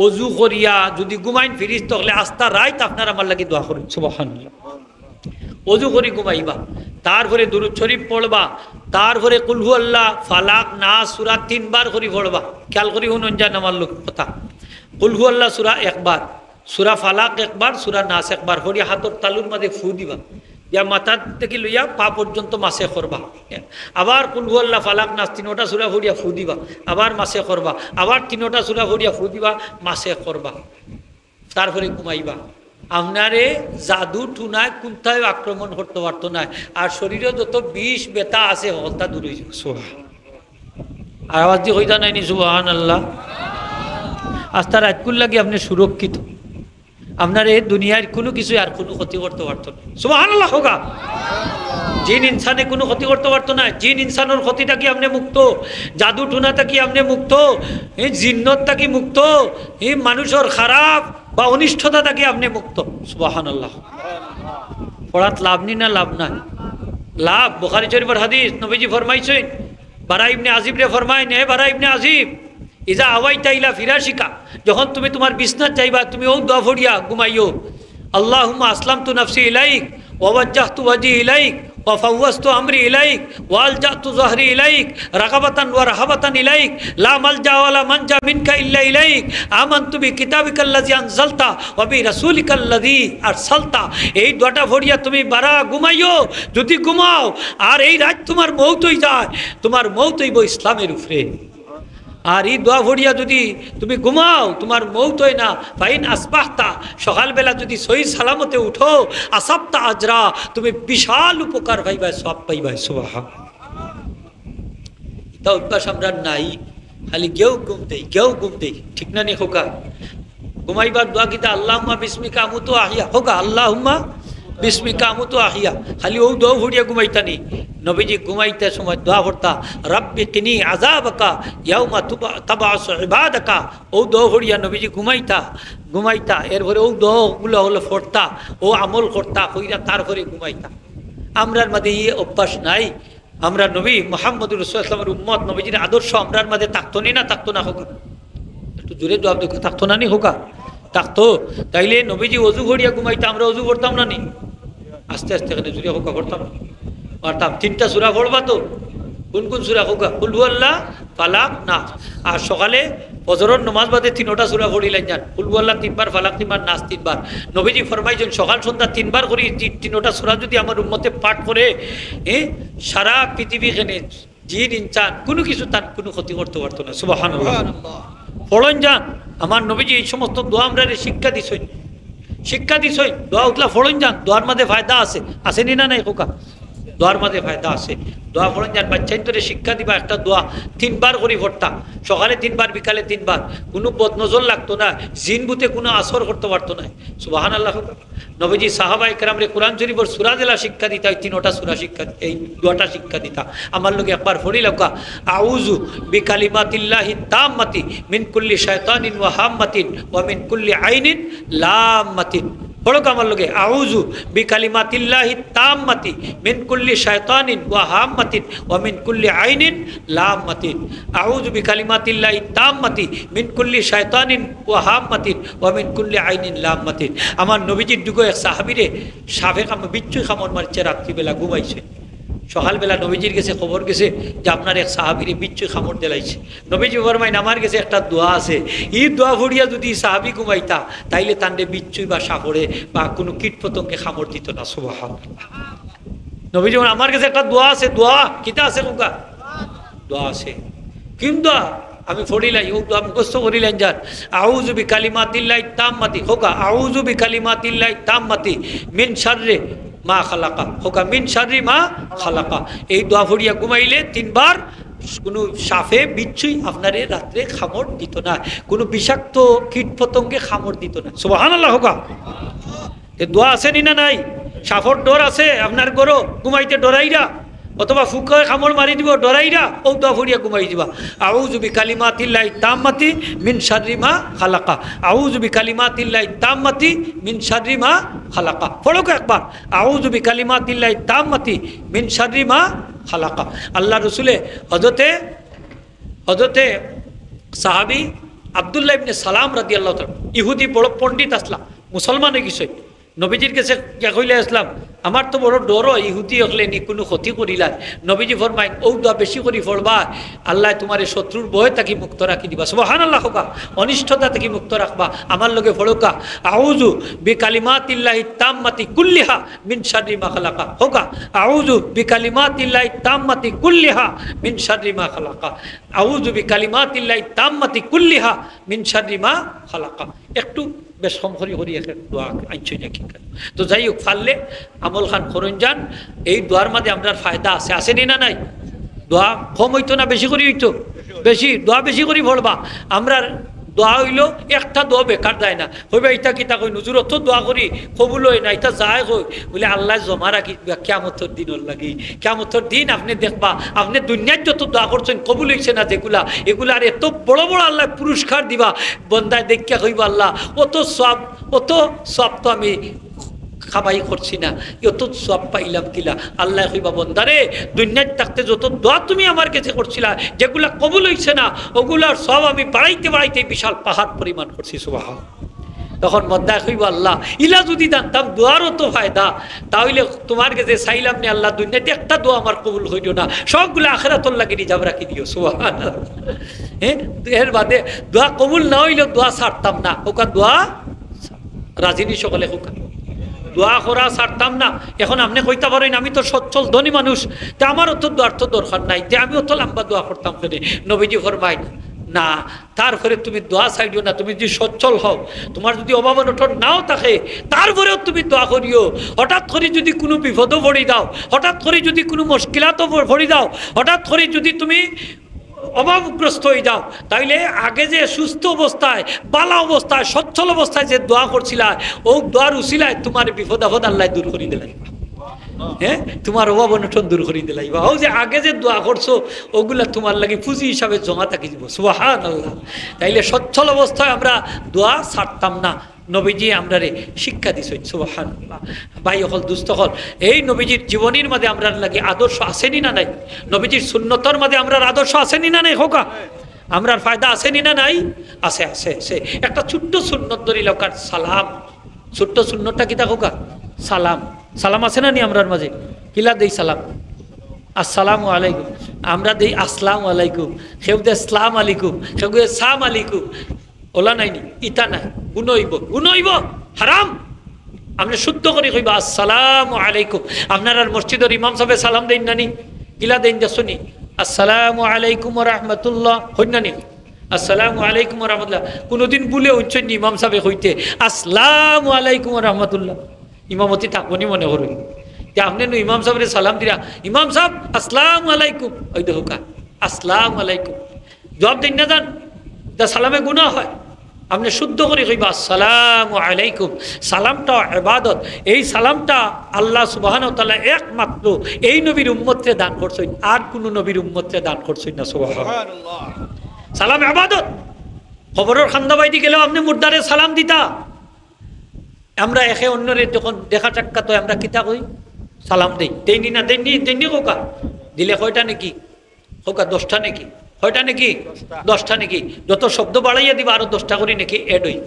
অজু করিয়া যদি ঘুমাইন ফিরিস তাহলে আস্তা রাইত আপনার আমার লাগি দোয়া করেন। সুবহানাল্লাহ। অজু করি ঘুমাইবা, তারপরে দুরূদ শরীফ পড়বা, তারপরে কুল হু আল্লাহ ফালাক নাস সূরা 3 বার করে পড়বা। খেয়াল করি শুনুন জান আমার লোক কথা। কুল হু আল্লাহ সূরা 1 বার, সূরা ফালাক 1 বার, সূরা নাস 1 বার পড়িয়া হাতর তালুর মাঝে ফু দিবা। ইয়া মাথা থেকে লইয়া পা পর্যন্ত মাসে করবা। আবার কুল হু আল্লাহ ফালাক নাস 3টা সূরা পড়িয়া ফু দিবা, আবার মাসে করবা, আবার 3টা সূরা পড়িয়া ফু দিবা, মাসে করবা। তারপরে ঘুমাইবা। আপনারে জাদু টুনায় কোনটায় আক্রমণ করতে পারতো না। আর শরীরে যত বিষ বেতা আছে হলতা দূর হয়ে যাবে। আর আওয়াজ দিয়ে হইতা নাইনি সুবহানাল্লাহ। আস্তা রাতকুল লাগি আপনি সুরক্ষিত। আপনার এই দুনিয়ার কোনো কিছু আর কোনো ক্ষতি করতে পারতো না। সুবহানাল্লাহ হোগা। জিন ইনসানে কোনো ক্ষতি করতে পারতো না। জিন ইনসানের ক্ষতিটা কি আপনি মুক্ত, জাদু টুনাটা কি আপনি মুক্ত, এই জিন্নতটা কি মুক্ত, এই মানুষের খারাপ বা অনিষ্টতা থাকি আপনি মুক্ত। সুবহানাল্লাহ। পড়াত লাভ নি না লাভ নাই? লাভ। বুখারী শরীফের হাদিস, নবীজি ফরমাইছেন, বারা ইবনে আজিব রে ফরমাইন, হে বারা ইবনে আজিব, ইজা আওয়াইতা ইলা ফিরাশিকা, যখন তুমি তোমার বিছনাত যাইবা তুমি ও দোয়া পড়িয়া ঘুমাইও। আল্লাহুম্মা আসলামতু নাফসি ইলাইক ওয়া ওয়াজ্জাহতু ওয়াজহি ইলাইক ওয়া ফাওয়াজতু আমরি ইলাইক ওয়া আলজাতু যহরি ইলাইক রাগাবাতান ওয়া রাহাবাতান ইলাইক লা মালজা ওয়া লা মানজা মিনকা ইল্লা ইলাইক আমানতু বিকিতাবিকাল্লাযী আনজালতা ওয়া বিরাসূলিকাল্লাযী আরসালতা। এই দোয়াটা পড়িয়া তুমি বারা ঘুমাইও। যদি ঘুমাও আর এই রাত তোমার মওত হই যায়, তোমার মওত হইব ইসলামের উপরে। আর এই দোয়া ভরিয়া যদি তুমি ঘুমাও তোমার মৌত হয় না। ফাইন আসবাহতা, সকালবেলা যদি সহি সালামতে উঠো, আসাবতা আজরা, তুমি বিশাল উপকার পাইবা, সব পাইবা। সুবহানাল্লাহ। তা অভ্যাস আমরা নাই, খালি কেউ ঘুম দেই কেউ ঘুম দেই, ঠিক না নি খোকা? ঘুমাইবার দোয়া কিতা আল্লাহুম্মা বিসমিকা আমুতু আহিয়া, হোকা আল্লাহুম্মা বিসমিকা আমুতু আহিয়া, খালি ও দোয়া ভরিয়া ঘুমাইতানি। নবীজি ঘুমাইতে সময় দোয়া করতা রাব্বি কিনি আযাবাকা ইয়াউমা তাবআসু ইবাদাকা, ও দোয়া ভরিয়া নবীজি ঘুমাইতা এরপরে ও দোয়াগুলো হলো পড়তা, ও আমল করতা, কইরা তারপরে ঘুমাইতা। আমরার মাঝে এই অভ্যাস নাই। আমরা নবী মুহাম্মদুর রাসূলুল্লাহ সাল্লাল্লাহু আলাইহি ওয়াসাল্লামের উম্মত, নবীজির আদর্শ আমরার মাঝে থাকতো না থাকতো না হোক? একটু জোরে জবাব দেখো, থাকতো না নি হোকা? থাকতো। তাইলে নবীজি অজু ভরিয়া ঘুমাইতা, আমরা অজু করতাম না নি? আস্তে আস্তে এখানে জুড়ে হোকা করতাম পারতাম। 3টা সূরা পড়বা তো, কোন কোন সূরা হোকা? কুল হুয়াল্লাহ, ফালাক, নাস। আর সকালে ফজরের নামাজ বাদে 3টা সূরা পড়িলেন যান, কুল হুয়াল্লাহ 3বার, ফালাক 3বার, নাস 3বার। নবীজি ফরমাইছেন সকাল সন্ধ্যা 3বার করে 3টা সূরা যদি আমার উম্মতে পাঠ করে, সারা পৃথিবী এখানে জিন ইনসান কোনো কিছু তার কোনো ক্ষতি করতে পারতো না। সুবহানাল্লাহ। পড়ন যান, আমার নবীজি এই সমস্ত দোয়া আমরা শিক্ষা দিছই, দোয়া উঠলা পড়ন যান, দোয়ার মাঝে ফায়দা আছে, আসেনি না নাই খোকা? দোয়ার মাঝে ফায়দা আছে। দোয়া পড়েন যান, বাচ্চাই তোরে শিক্ষা দিবা একটা দোয়া 3বার করে পড়তা, সকালে 3বার, বিকালে 3বার। কোনো বদনজর লাগতো না, জিন বুতে কোনো আসর করতে পারতো না। সুবহানাল্লাহ। নবীজি সাহাবায়ে কেরামরে কোরআন শরীফের সূরা দিলা শিক্ষা দিতা, 3টা সূরা শিক্ষা, এই দোয়াটা শিক্ষা দিতা। আমার লোকে একবার পড়ি লাগা আউযু বিকালিমাতিল্লাহি তাম্মাতি মিন কুল্লি শায়তানিন ওয়া হাম্মাতিন ওয়া মিন কুল্লি আইনিন লাম্মাতিন। পড়ো আমার লোকে আউযু বিকালিমাতিল্লাহি তাম্মাতি মিন কুল্লি শায়তানিন ওয়া হাম্মাতিন ওয়া মিন কুল্লি আইনিন লাম্মাতিন। আউযু বিকালিমাতিল্লাহি তাম্মাতি মিন কুল্লি শায়তানিন ওয়া হাম্মাতিন ওয়া মিন কুল্লি আইনিন লাম্মাতিন। আমার নবীজির যুগে এক সাহাবীরে সাপে বিচ্ছুই কামড় মারছে, রাত্রিবেলা ঘুমাইছে। সকালবেলা নবীজির কাছে খবর গেছে যে আপনার এক সাহাবীরে বিচ্ছুই কামড় দিলাইছে। নবীজি ফরমাইন আমার কাছে একটা দোয়া আছে, এই দোয়া ভরিয়া যদি সাহাবী ঘুমাইতা তাইলে তান্ডে বিচ্ছুই বা সাপড়ে বা কোনো কীট পতঙ্গে কামড় দিত না। সুবহানাল্লাহ। নবীজি আমার কাছে একটা দোয়া আছে। দোয়া কিতা আছে কোকা? দোয়া আছে। কিম দোয়া? আমি পড়িলাই, ও দোয়া মুখস্থ করিলেন যান। আউযু বিকালিমাতিল্লাহি তাম্মাতি, হোকা আউযু বিকালিমাতিল্লাহি তাম্মাতি মিন শাররি মা খালাকা, হোকা মিন শাররি মা খালাকা। এই দোয়া ভরিয়া ঘুমাইলে 3বার কোনো সাপে বিচ্ছুই আপনারে রাত্রে কামড় দিত না, কোনো বিষাক্ত কীট পতঙ্গে কামড় দিত না। সুবহানাল্লাহ। হোকা এ দোয়া আছে নি না নাই? সাপর ডর আছে আপনার গরো, ঘুমাইতে ডরাইরা, অথবা ফুকে কামড় মারি দিব ডরাইরা, ও দোয়া ভরিয়া ঘুমাই দিবা। আউযু বিকালিমাতিল্লাহি তাম্মাতি মিন শাররি মা খালাকা, আউযু বিকালিমাতিল্লাহি তাম্মাতি মিন শাররি মা খালাকা। পড়ো একবার আউযু বিকালিমাতিল্লাহি তাম্মাতি মিন শাররি মা খালাকা। আল্লাহ রসুলে হযরতে সাহাবী আব্দুল্লাহ ইবনে সালাম রাদিয়াল্লাহু তাআলা, ইহুদি বড় পণ্ডিত আসলা, মুসলমান হয়ে গেছে। নবীজির কাছে কইলে আসলাম আমার তো বড় ডর, ইহুদি হলে নি কোনো ক্ষতি করিলা। নবীজি ফরমাইন ও দোয়া বেশি করে পড়বা, আল্লাহ তোমার শত্রুর ভয় তাকে মুক্ত রাখি দিবা। সুবহানাল্লাহ। হোকা অনিষ্টতা থেকে মুক্ত রাখবা। আমার লগে পড়োকা আউযু বিকালিমাতিল্লাহি তাম্মাতি কুল্লিহা মিন শাররি মা খালাকা, হোকা আউযু বিকালিমাতিল্লাহি তাম্মাতি কুল্লিহা মিন শাররি মা খালাকা, আউযু বিকালিমাতিল্লাহি তাম্মাতি কুল্লিহা মিন শাররি মা খালাকা। একটু বেশ কম করি দোয়া আনছই নাকি। তো যাই হোক, ফাললে আমল খান করুন যান। এই দোয়ার মাঝে আমরা ফায়দা আছে, আসেনি না নাই? দোয়া কম হইতো না বেশি করে হইতো? বেশি। দোয়া বেশি করে পড়বা। আমরা দোয়া হইল একটা দোয়া বেকার যায় না, হইবা ইটা কিতা কই নজর অত দোয়া করি কবুল হয় না, এটা যায় কই বলে আল্লাহ জমা রাখি কিয়ামতের দিন লাগি। কিয়ামতের দিন আপনি দেখবা আপনি দুনিয়ার যত দোয়া করছেন কবুল হইছে না যেগুলা, এগুলার এত বড় বড় আল্লাহ পুরস্কার দিবা। বন্দায় দেখিয়া কইবা আল্লাহ অত সব তো আমি খাবাই করছি না, এত সব পাইলাম কিলা। আল্লাহ কইবা বন্দারে দুনিয়ায় থাকতে যত দোয়া তুমি আমার কাছে করছিলা যেগুলা কবুল হইছে না, ওগুলার সব আমি বাড়াইতে বাড়াইতে বিশাল পাহাড় পরিমাণ করছি। সুবহান। তখন বন্দায় কইবা আল্লাহ ইলা যদি জানতাম দোয়ারও তো ফায়দা, তাহলে তোমার কাছে চাইলাম নি আল্লাহ দুনিয়াতে একটা দোয়া আমার কবুল হইল না, সবগুলো আখিরাতুল লাগি রিজার্ভ রাখি দিও। সুবহান। এর বাদে দোয়া কবুল না হইলে দোয়া ছাড়তাম না, ওকা দোয়া রাজিনী সকলে হোকা দোয়া করা ছাড়তাম না। এখন আপনি কইতে পারেন আমি তো সচ্ছল ধনী মানুষ, তা আমারও তো দোয়ার তো দরকার নাই, যে আমিও তো লম্বা দোয়া করতাম। নবীজি ফরমায় না, তারপরে তুমি দোয়া চাইও না। তুমি যদি সচ্ছল হও, তোমার যদি অভাব অনটন নাও থাকে, তারপরেও তুমি দোয়া করিও। হঠাৎ করে যদি কোনো বিপদও পড়ি দাও, হঠাৎ করে যদি কোনো মুশকিলাতও পড়ি দাও, হঠাৎ করে যদি তুমি অভাবগ্রস্ত হয়ে যাও, তাইলে আগে যে সুস্থ অবস্থায়, বালা অবস্থায়, সচ্ছল অবস্থায় যে দোয়া করছিল, ও দোয়ার উসিলায় তোমার বিপদ আপদ আল্লাহ দূর করে দিলাই। হ্যাঁ, তোমার অভাব অনটন দূর করে দিলাই। বা ও যে আগে যে দোয়া করছো ওগুলা তোমার লাগে পুঁজি হিসাবে জমা থাকি দিব। সুবহানাল্লাহ। তাইলে সচ্ছল অবস্থায় আমরা দোয়া ছাড়তাম না। নবীজি আমরা শিক্ষা দিছেন। সুবহানাল্লাহ। ভাই হল দুস্থ হল, এই নবীজির জীবনীর মাঝে আমরা লাগে আদর্শ আসেনি না নাই? নবীজির সুন্নতর মাঝে আমরা আদর্শ আসেনি না নাই? হোকা আমরার ফায়দা আসেনি না নাই? আছে আছে আছে। একটা ছোট্ট সুন্নত ধরিল কার সালাম। ছোট্ট সুন্নতটা কিতা হোকা? সালাম। সালাম আছে না নি আমরার মাঝে? কিলা দেই সালাম? আসসালামু আলাইকুম। আমরা দেই আসসালামু আলাইকুম, কেউ দে আসসালাম আলাইকুম, কেউ দে সালাম আলাইকুম। ওলা নাইনি, ইটা নাই, গুণইব গুণইব হারাম। আমরা শুদ্ধ করে কইবা আসসালামু আলাইকুম। আপনার মসজিদের ইমাম সাহেব সালাম দেন নানি? কিলা দেন যা শুনি? আসসালামু আলাইকুম ওয়া রাহমাতুল্লাহ হই নানি? আসসালামু আলাইকুম ওয়া রাহমাতুল্লাহ। কোনোদিন ভুলে হইছেন ইমাম সাহেব হইতে আসসালামু আলাইকুম ওয়া রাহমাতুল্লাহ? ইমামতি থাকবনি মনে করুন। আপনি ইমাম সাহেবের সালাম দিরা, ইমাম সাহেব আসসালামু আলাইকুম, ওই দেখো কা আসসালামু আলাইকুম জবাব দিন না যান, তা সালামে গুনাহ হয়। আপনি শুদ্ধ করে কইবা আসসালামু আলাইকুম। সালামটা ইবাদত। এই সালামটা আল্লাহ সুবহানাহু ওয়া তাআলা একমাত্র এই নবীর উম্মতকে দান করছেন, আর কোন নবীর উম্মতকে দান করছেন না। সুবহানাল্লাহ। সালাম ইবাদত। খবরের খান্দাবাইদি গেলেও আপনি মুর্দারে সালাম দিতা। আমরা একে অন্যরে যখন দেখা চাক্কা তো আমরা কিতা কই? সালাম দেই। দেইনি না দেইনি? দেইনি কোকা দিলে কয়টা নাকি? কোকা 10টা নাকি? কয়টা নাকি? 10টা নাকি? যত শব্দ বাড়াইয়া দিবা আরো 10টা করি নাকি এড হই।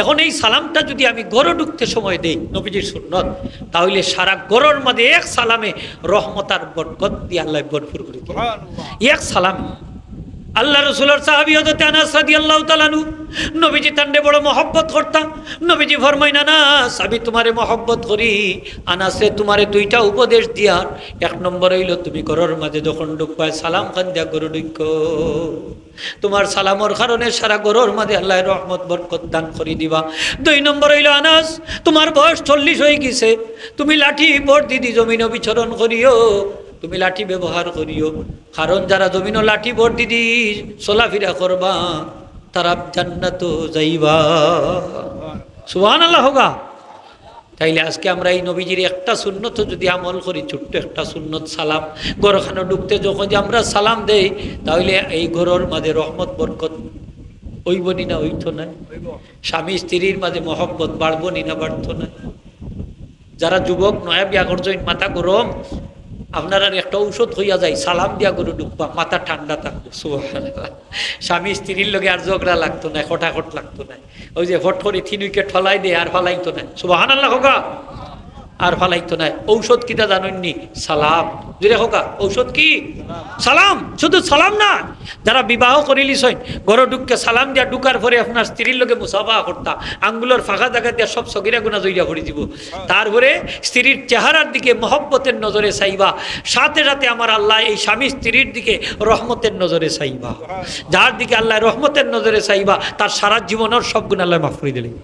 এখন এই সালামটা যদি আমি ঘরে ঢুকতে সময় দেই, নবীজির সুন্নত, তাহলে সারা ঘরের মধ্যে এক সালামে রহমত আর বরকত দিয়ে আল্লাহ ভরপুর করে দেন। এক সালাম। আল্লাহ রসুলের সাহাবী হযরত আনাস রাদিয়াল্লাহু তাআলা আনহু, নবীজি তান্ডে বড় মহব্বত করতা। নবীজি ফরমাইন, আনাস আমি তোমারে মহব্বত করি। আনাসে তোমারে 2টা উপদেশ দিয়ার। 1 নম্বর হইল তুমি ঘরের মাঝে যখন ঢুকবাই সালাম খান দিয়া গরু ঢুকো। তোমার সালামর কারণে সারা ঘরের মাঝে আল্লাহ রহমত বরকত দান করে দিবা। 2 নম্বর হইল আনাস তোমার বয়স 40 হয়ে গেছে, তুমি লাঠি বর দিদি জমিন বিচরণ করিও, তুমি লাঠি ব্যবহার করিও। কারণ যারা জমিন লাঠি ভর দিদি চলাফেরা করবা তারা জান্নাত যাইবা। সুবহানাল্লাহ হোগা। তাইলে আজকে আমরা এই নবীজির একটা সুন্নত যদি আমল করি, ছোট্ট একটা সুন্নত সালাম, ঘরখানে ঢুকতে যখন যে আমরা সালাম দেই, তাহলে এই ঘরের মাঝে রহমত বরকত হইবনি না? হইতো না? স্বামী স্ত্রীর মাঝে মহব্বত বাড়বনি না? বাড়তো না? যারা যুবক নয়া বিয়া করছেন, মাথা গরম, আপনার আর একটা ঔষধ হইয়া যায়, সালাম দিয়া গরু ঢুকবা, মাথা ঠান্ডা থাকতো। সুবহানাল্লাহ। স্বামী স্ত্রীর লগে আর ঝগড়া লাগতো না, খটাখট লাগতো না। ওই যে ফট করে 3 উইকেট ফলাই দে আর ফালাইতো না। সুবহানাল্লাহ হোকা। আর ফালাইতো না। ঔষধ কিটা জানেননি? সালাম। যদি হোকা ঔষধ কি? সালাম। শুধু সালাম না, যারা বিবাহ করিলিছেন ঘরে ঢুককে সালাম দিয়া ঢুকার পরে আপনার স্ত্রীর লগে মুসাফাহা করতা, আঙ্গুলের ফাঁকা জায়গা দিয়া সব সগিরা গুণা জইরা করে দিব। তারপরে স্ত্রীর চেহারার দিকে মহব্বতের নজরে চাইবা, সাথে সাথে আমার আল্লাহ এই স্বামী স্ত্রীর দিকে রহমতের নজরে চাইবা। যার দিকে আল্লাহ রহমতের নজরে চাইবা তার সারা জীবনের সব গুণ আল্লাহ মাফ করে দিলেন।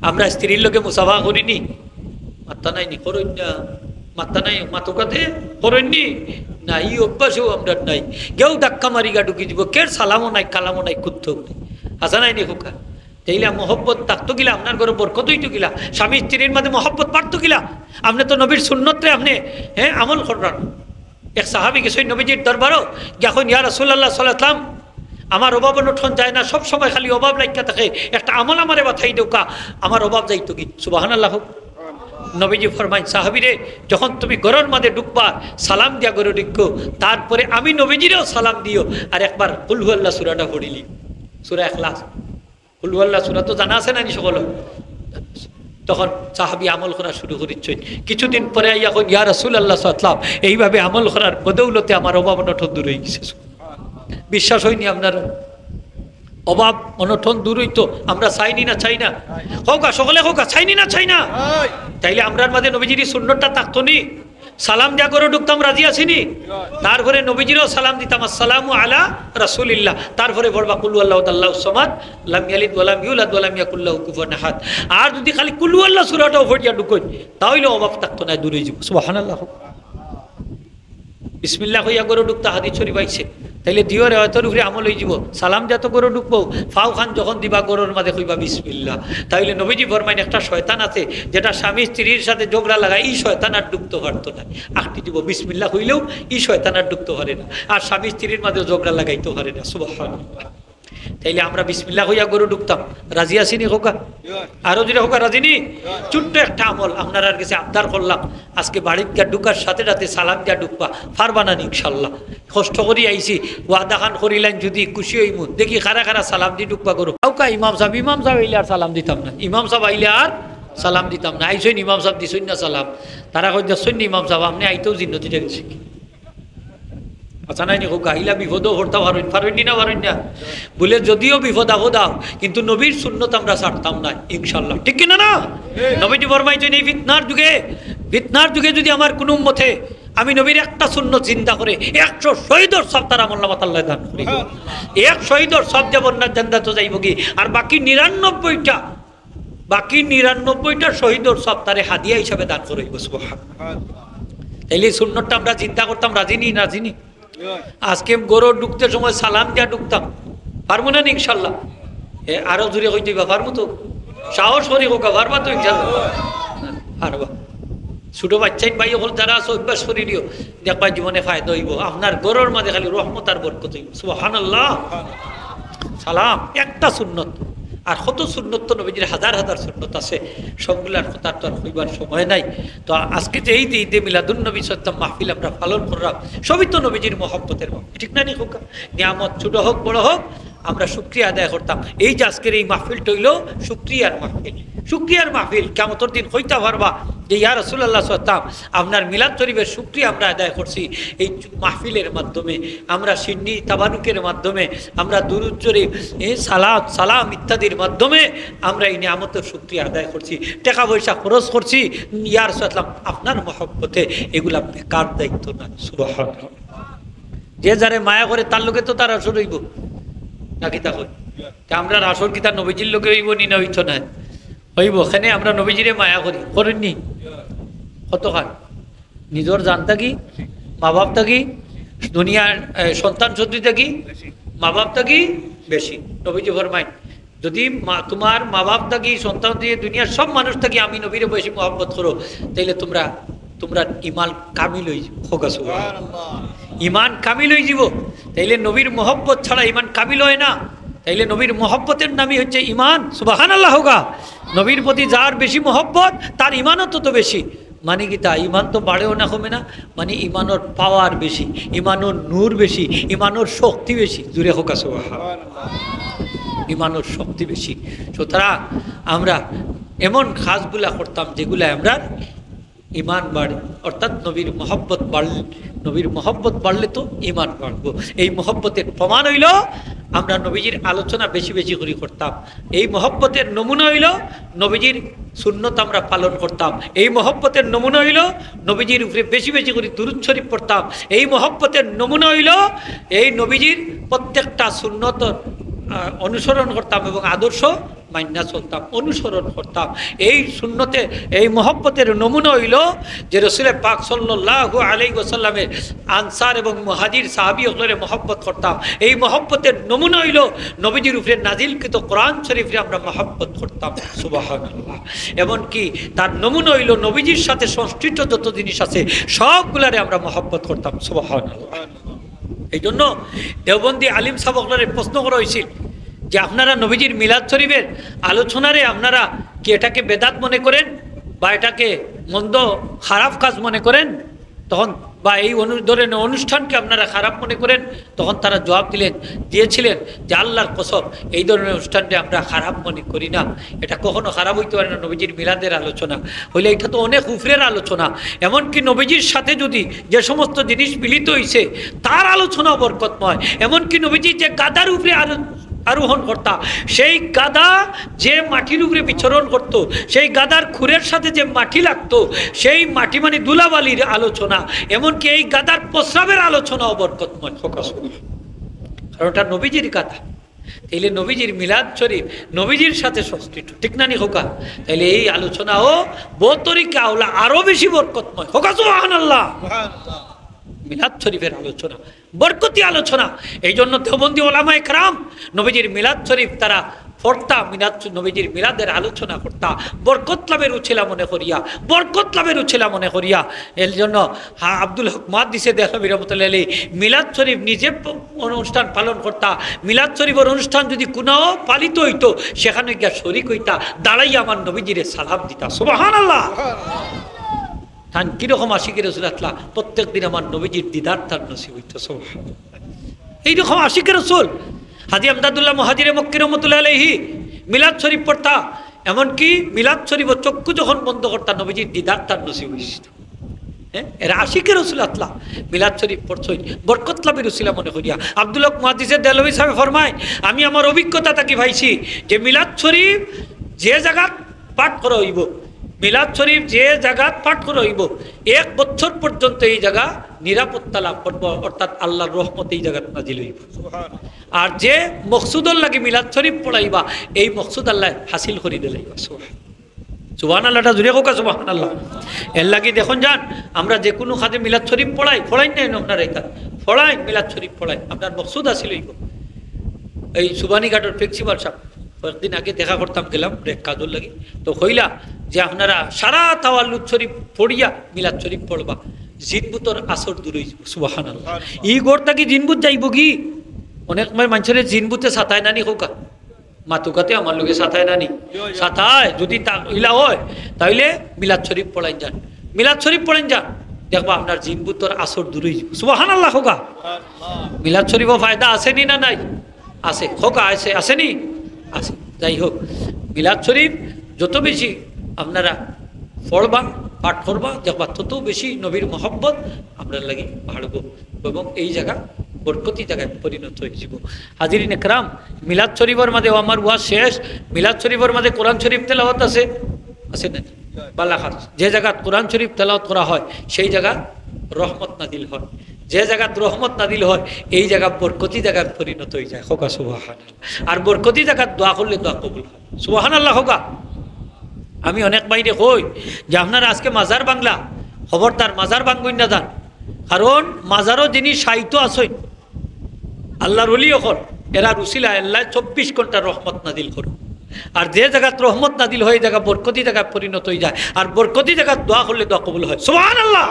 আমরা স্ত্রীর লগে মুসাফাহা করিনি? মাত্তা নাইনি করুন না, মাত্তা নাই মাতুকাতে করেননি না, এই অভ্যাসও আমরা নাই। কেউ ধাক্কা মারি গা ঢুকি দিব, কের সালামও নাই, কালামও নাই, কুত্থ আসা নাই নি হোকা। তাইলে মহব্বত থাকতো কিলা? আপনার ঘরে বরকত হইতো কিলা? স্বামী স্ত্রীর মাঝে মহব্বত পারতো কিলা? আপনি তো নবীর সুন্নতে আপনি আমল করান। এক সাহাবী গেছে নবীজির দরবারও, যখন ইয়া রাসূলুল্লাহ সাল্লাল্লাহু আলাইহি ওয়াসাল্লাম আমার অভাব অনটন যায় না, সব সময় খালি অভাব লাগিয়া থাকে, একটা আমল আমারে বাথাই দেউকা, আমার অভাব যাইতো কি? সুবহানাল্লাহ। নবীজি ফরমাইন, সাহাবীরে যখন তুমি ঘরের মাঝে ঢুকবা সালাম দিয়া ঘরে ঢুকো, তারপরে আমি নবীজিরও সালাম দিও, আর একবার কুল হু আল্লাহ সূরাটা পড়িলি, সূরা ইখলাস। কুল হু আল্লাহ সূরা তো জানা আছে না নি সকল? তখন সাহাবী আমল করা শুরু করেছেন। কিছুদিন পরে ইয়া রাসূলুল্লাহ সাল্লাল্লাহু আলাইহি ওয়াসাল্লাম এইভাবে আমল করার বদৌলতে আমার অভাব অনটন দূর হয়ে গেছে। বিশ্বাস হয়নি আপনার? অভাব অনটন দূর হইতো আমরা চাইনি না? চাই না? হোকা সকলে হোকা, চাইনি না? চাই না? তাইলে আমরার মাঝে নবীজির সুন্নতটা থাকতো নি? সালাম দিয়া করে ঢুকতাম, রাজি আছিনি? তারপরে নবীজিরও সালাম দিতাম, আসসালামু আলা রাসূলিল্লাহ। তারপরে বলবা কুল আল্লাহু আল্লাহু সামাদ লাম ইয়ালিদ ওয়া লাম ইউলাদ ওয়া লাম ইয়াকুল লাহু কুফুয়ান আহাদ। আর যদি খালি কুল আল্লাহ সূরাটাও পড়িয়া ঢুকই, তাহলে অভাব থাকতো না, দূরে যাব। সুবহানাল্লাহ। বিসমিল্লাহ কইয়া করে ঢুকতা, হাদিস শরীফ আইছে। তাইলে দিও রেওয়ায়তের উপরে আমল হয়ে যাব। সালাম যত গরু ঢুকবো ফাও খান যখন দিবা গরুর মাঝে কইবা বিসমিল্লাহ। তাইলে নবীজি ফরমাইন একটা শয়তান আছে যেটা স্বামী স্ত্রীর সাথে ঝগড়া লাগায়, এই শয়তান আর ঢুকতে পারতো না। আঁকটি দিব বিসমিল্লাহ হইলেও এই শয়তান আর ঢুকতে পারে না, আর স্বামী স্ত্রীর মাঝে ঝগড়া লাগাইতে পারে না। সুবহানাল্লাহ। তাইলে আমরা বিসমিল্লাহ হইয়া গরু ঢুকতাম। রাজি আসিনি হোকা? আরো যদি হোকা রাজিনি? ছোট্ট একটা আমল আপনার আর কাছে আবদার করলাম, আজকে বাড়ির গিয়া ঢুকার সাথে সাথে সালাম দিয়া ঢুকবা, পারবা না ইনশাল্লাহ। কষ্ট করি আইছি, ওয়াদা খান করিলেন যদি খুশি হইমু, দেখি খারা খারা সালাম দিয়ে ঢুকবা গরু। কাউকা ইমাম সাহেব আইলে আর সালাম দিতাম না, ইমাম সাহেব আইলে আর সালাম দিতাম না। আইসইন ইমাম সাহেব দিছইন না সালাম, তারা কই যাচ্ছেন ইমাম সাহেব আপনি আইতেও জিন্নতি দেখছি। আচ্ছা নাই নি হোক আইলা বিপদও হরতা পারেন না পারেন না বলে, যদিও বিপদ আপদ আও কিন্তু নবীর সুন্নত আমরা ছাড়তাম না ইনশাল্লাহ, ঠিক কিনা না? নবীজি ফরমাইছেন এই ফিতনার যুগে যদি আমার কোনো মতে আমি নবীর একটা সুন্নত চিন্তা করে 100 শহীদর সব তার আমলনামাত আল্লাহ দান করিব। 1 শহীদর সব জান্নাত জান্নাতে যাইব কি, আর বাকি 99টা শহীদর সব তারে হাদিয়া হিসাবে দান করিব। সুবহানাল্লাহ। তাইলে সুন্নতটা আমরা চিন্তা করতাম, রাজিনি? আজকে গরু ঢুকতে সময় সালাম দিয়া ঢুকতাম, পারবো না ইনশাল্লাহ? আরো জোরে হইতে পারবো তো? সাহস করি হোক, পারবা তো ইনশাল্লাহ? পারবা। ছোট বাচ্চাই ভাই হল যারা আছে অভ্যাস করি দিও, দেখবা জীবনে ফায়দা হইব। আপনার গরুর মাঝে খালি রহমত আর বরকত হইব। সুবহানাল্লাহ। সালাম একটা সুন্নত, আর কত সুন্নত তো নবীজির হাজার হাজার সুন্নত আছে, সবগুলার কথা তো আর হইবার সময় নাই। তো আজকে যে এই ঈদে মিলাদুন নবী সত্তাম মাহফিল আমরা পালন করলাম, সবই তো নবীজির মহব্বতের মাহফিল, ঠিক না নি হোক? নিয়ামত ছোট হোক বড় হোক আমরা শুকরিয়া আদায় করতাম। এই যে আজকের এই মাহফিলটা হইল শুকরিয়ার মাহফিল। শুকরিয়ার মাহফিল কিয়ামতের দিন হইতে পারবা যে ইয়া রাসূলুল্লাহ সাল্লাল্লাহু আলাইহি ওয়াসাল্লাম আপনার মিলাদ শরীফের শুকরিয়া আমরা আদায় করছি এই মাহফিলের মাধ্যমে, আমরা সিন্নি তাবারুকের মাধ্যমে, আমরা দুরূদ শরীফ সালাম ইত্যাদির মাধ্যমে আমরা এই নিয়ামতের শুকরিয়া আদায় করছি, টাকা পয়সা খরচ করছি ইয়া রাসূলুল্লাহ আপনার মহব্বতে, এগুলা বেকার দায়িত্ব না। সুবহানাল্লাহ। যে যারে মায়া করে তার লোকে তো তার আসর হইব নাকি? তা হই আমরা আসর কি তার নবীজির লোকে হইব নি? না হইতো না, হইব। ওখানে আমরা নবীজিরে মায়া করি, করেননি? কতখান নিজের জানতা কি, মা বাপটা কি, দুনিয়ার সন্তান সন্ততিটা কি, মা বাপটা কি বেশি। নবীজি ফরমাইন যদি তোমার মা বাপ থাকি, সন্তান দিয়ে, দুনিয়ার সব মানুষ থাকি আমি নবীরে বেশি মহব্বত করো, তাইলে তোমরা ইমান কামিল হয়ে যাব। ইমান কামিল হয়ে যাব। তাইলে নবীর মহব্বত ছাড়া ইমান কামিল হয় না। তাইলে নবীর মহব্বতের নামই হচ্ছে ইমান। সুবহানাল্লাহ হোগা। নবীর প্রতি যার বেশি মহব্বত তার ইমানও তত বেশি। মানে কি তা ইমান তো বাড়েও না কমে না, মানে ইমানোর পাওয়ার বেশি, ইমানোর নূর বেশি, ইমানোর শক্তি বেশি। জুড়ে হোকা সুবহানাল্লাহ। ইমানোর শক্তি বেশি। সুতরাং আমরা এমন কাজগুলা করতাম যেগুলা আমরা ইমান বাড়ে, অর্থাৎ নবীর মহব্বত বাড়লে, নবীর মহব্বত বাড়লে তো ইমান বাড়বো। এই মহব্বতের প্রমাণ হইল আমরা নবীজির আলোচনা বেশি বেশি করে করতাম। এই মহব্বতের নমুনা হইল নবীজির সুন্নত আমরা পালন করতাম। এই মহব্বতের নমুনা হইল নবীজির উপরে বেশি বেশি করে দুরূদ শরীফ পড়তাম। এই মহব্বতের নমুনা হইল এই নবীজির প্রত্যেকটা সুন্নত অনুসরণ করতাম এবং আদর্শ মান্না চলতাম, অনুসরণ করতাম। এই সুন্নতে এই মহব্বতের নমুনা হইল যে রাসূল পাক সাল্লাল্লাহু আলাইহি ওয়াসাল্লামের আনসার এবং মুহাজির সাহাবী হলরে মহব্বত করতাম। এই মহব্বতের নমুনা হইল নবীজির উপরে নাজিলকৃত কোরআন শরীফে আমরা মহব্বত করতাম। সুবহানাল্লাহ। এমনকি তার নমুনা হইল নবীজির সাথে সংশ্লিষ্ট যত জিনিস আছে সবগুলারে আমরা মহব্বত করতাম। সুবহানাল্লাহ। এই জন্য দেওবন্দি আলিম সাহেব হলরে প্রশ্ন করা হয়েছিল যে আপনারা নবীজির মিলাদ শরীফের আলোচনারে আপনারা কি এটাকে বেদাত মনে করেন বা এটাকে মন্দ খারাপ কাজ মনে করেন, তখন বা এই ধরনের অনুষ্ঠানকে আপনারা খারাপ মনে করেন? তখন তারা জবাব দিয়েছিলেন যে আল্লাহর কসম এই ধরনের অনুষ্ঠানটা আমরা খারাপ মনে করি না। এটা কখনো খারাপ হইতে পারে না। নবীজির মিলাদের আলোচনা হইলে এটা তো অনেক উফরের আলোচনা। এমনকি নবীজির সাথে যদি যে সমস্ত জিনিস মিলিত হয়েছে তার আলোচনাও বরকতময়। এমনকি নবীজির যে গাদার উপরে আরোহণ করতাম, সেই গাদা যে মাটির উপরে বিচরণ করত, সেই গাদার খুরের সাথে যে মাটি লাগতো, সেই মাটি মানে দুলাবালির আলোচনা। এমনকি এই গাদার প্রস্রাবের আলোচনাও বরকতময়, কারণ ওটা নবীজির গাদা। তাইলে নবীজির মিলাদ শরীফ নবীজির সাথে সংশ্লিষ্ট, ঠিক না নি হোকা? তাইলে এই আলোচনাও বহু তরিকা হলো আরো বেশি বরকতময়। হোকা সুবহানাল্লাহ। মিলাদ শরীফের আলোচনা, বরকতি আলোচনা। এই জন্য দেওবন্দি ওলামায়ে কেরাম নবীজির মিলাদ শরীফ তারা পড়তা, নবীজির মিলাদের আলোচনা করতা, বরকত লাভের উছিলা মনে করিয়া, বরকত লাভের উছিলা মনে করিয়া। এর জন্য আব্দুল হক মুহাদ্দিসে দেহলভী রহমতুল্লাহ আলাইহি মিলাদ শরীফ নিজে অনুষ্ঠান পালন করতা। মিলাদ শরীফের অনুষ্ঠান যদি কোনো পালিত হইতো সেখানে গিয়া শরীক হইতা, দাঁড়াইয়া আমার নবীজিরে সালাম দিতা। সুবহানাল্লাহ। তান কিরকম আশিকি রাসূলুল্লাহ, প্রত্যেক দিন আমার নবীজির দিদার তার নসিব হইতো। সুবহানাল্লাহ। এইরকম আশিকি রাসূল হাজী আমদাদুল্লাহ মুহাজিরে মক্কি রহমতুল্লাহ আলাইহি মিলাদ শরীফ পড়তা, এমনকি মিলাদ শরীফ চক্ষু যখন বন্ধ করতা নবীজির দিদার তার নসিব হয়েছিল। হ্যাঁ, এরা আশিকি রাসূলুল্লাহ মিলাদ শরীফ পড়ছই বরকত লাভের উসিলা মনে করিয়া। আব্দুল হক মুহাদ্দিসে দেহলভী সাহেব ফরমায়, আমি আমার অভিজ্ঞতা থাকি ভাইছি যে মিলাদ শরীফ যে জায়গা পাঠ করা হইব, মিলাদ শরীফ যে জায়গা পাঠ করা হইব 1 বছর পর্যন্ত এই জায়গা নিরাপত্তা লাভ করব, অর্থাৎ আল্লাহর রহমত এই জায়গা নাজিল হইব। আর যে মকসুদর লাগে মিলাদ শরীফ পড়াইবা এই মকসুদ আল্লাহ হাসিল করে দিলাইবা। সুবহানাল্লাহটা জুড়ে হোক সুবহানাল্লাহ। এর লাগি দেখুন যান আমরা যে কোনো খাদে মিলাদ শরীফ পড়াই নাই আপনার এটা পড়াই, মিলাদ শরীফ পড়াই, আপনার মকসুদ হাসিল হইব। এই সুবানীঘাটের প্রিন্সিপাল সাহেব কয়েকদিন আগে দেখা করতাম, গেলাম এক কাজর লাগি, তো কইলা যে আপনারা সারা তাওয়াল্লুদ শরীফ পড়িয়া মিলাদ শরীফ পড়বা, জিনবুতর আসর দূর হয়ে যাব। সুবহানাল্লাহ। ই গোড়টা কি জিনবুত যাইব কি? অনেক মানুষের জিনবুতে সাতায় নানি হোকা মাতুকাতে আমার লোকে সাতায় নানি সাতায়, যদি তা ইলা হয় তাহলে মিলাদ শরীফ পড়াই যান, মিলাদ শরীফ পড়েন যান, দেখবা আপনার জিনবুতর আসর দূর হয়ে যাব। সুবহানাল্লাহ হোকা। মিলাদ শরীফও ফায়দা আসেনি না নাই? আছে হোকা, আছে আসেনি? আছে। যাই হোক, মিলাদ শরীফ যত বেশি আপনারা পড়বা পাঠ করবা দেখবা তত বেশি নবীর মহব্বত আপনার লাগে বাড়ব এবং এই জায়গা বরকতি জায়গায় পরিণত হয়ে যাব। হাজিরিন একরাম, মিলাদ শরীফের মাঝে আমার ওয়াজ শেষ, মিলাদ শরীফের মাঝে কোরআন শরীফ তেলাওয়াত আছে, আছে না? বালাখাত যে জায়গা কোরআন শরীফ তেলাওয়াত করা হয় সেই জায়গা রহমত নাজিল হয়, যে জায়গা রহমত নাজিল হয় এই জায়গা বরকতি জায়গায় পরিণত হয়ে যায়। হোকা সুবহানাল্লাহ। আর বরকতি জায়গা দোয়া করলে দোয়া কবুল হয়। সুবহানাল্লাহ হোকা। আমি অনেক বাইরে কই যে আপনারা আজকে মাজার বাংলা, খবরদার মাজার বাঙ্গুই না যান, কারণ মাজারও যিনি সাহিত্য আসেন আল্লাহর ওলি হল, এরা রুসিলা আল্লাহ 24 ঘন্টা রহমত নাদিল করুন। আর যে জায়গাত রহমত নাদিল হয় জায়গা বরকতি জায়গায় পরিণত হয়ে যায়, আর বরকতি জায়গা দোয়া করলে দোয়া কবুল হয়। সুবহানাল্লাহ।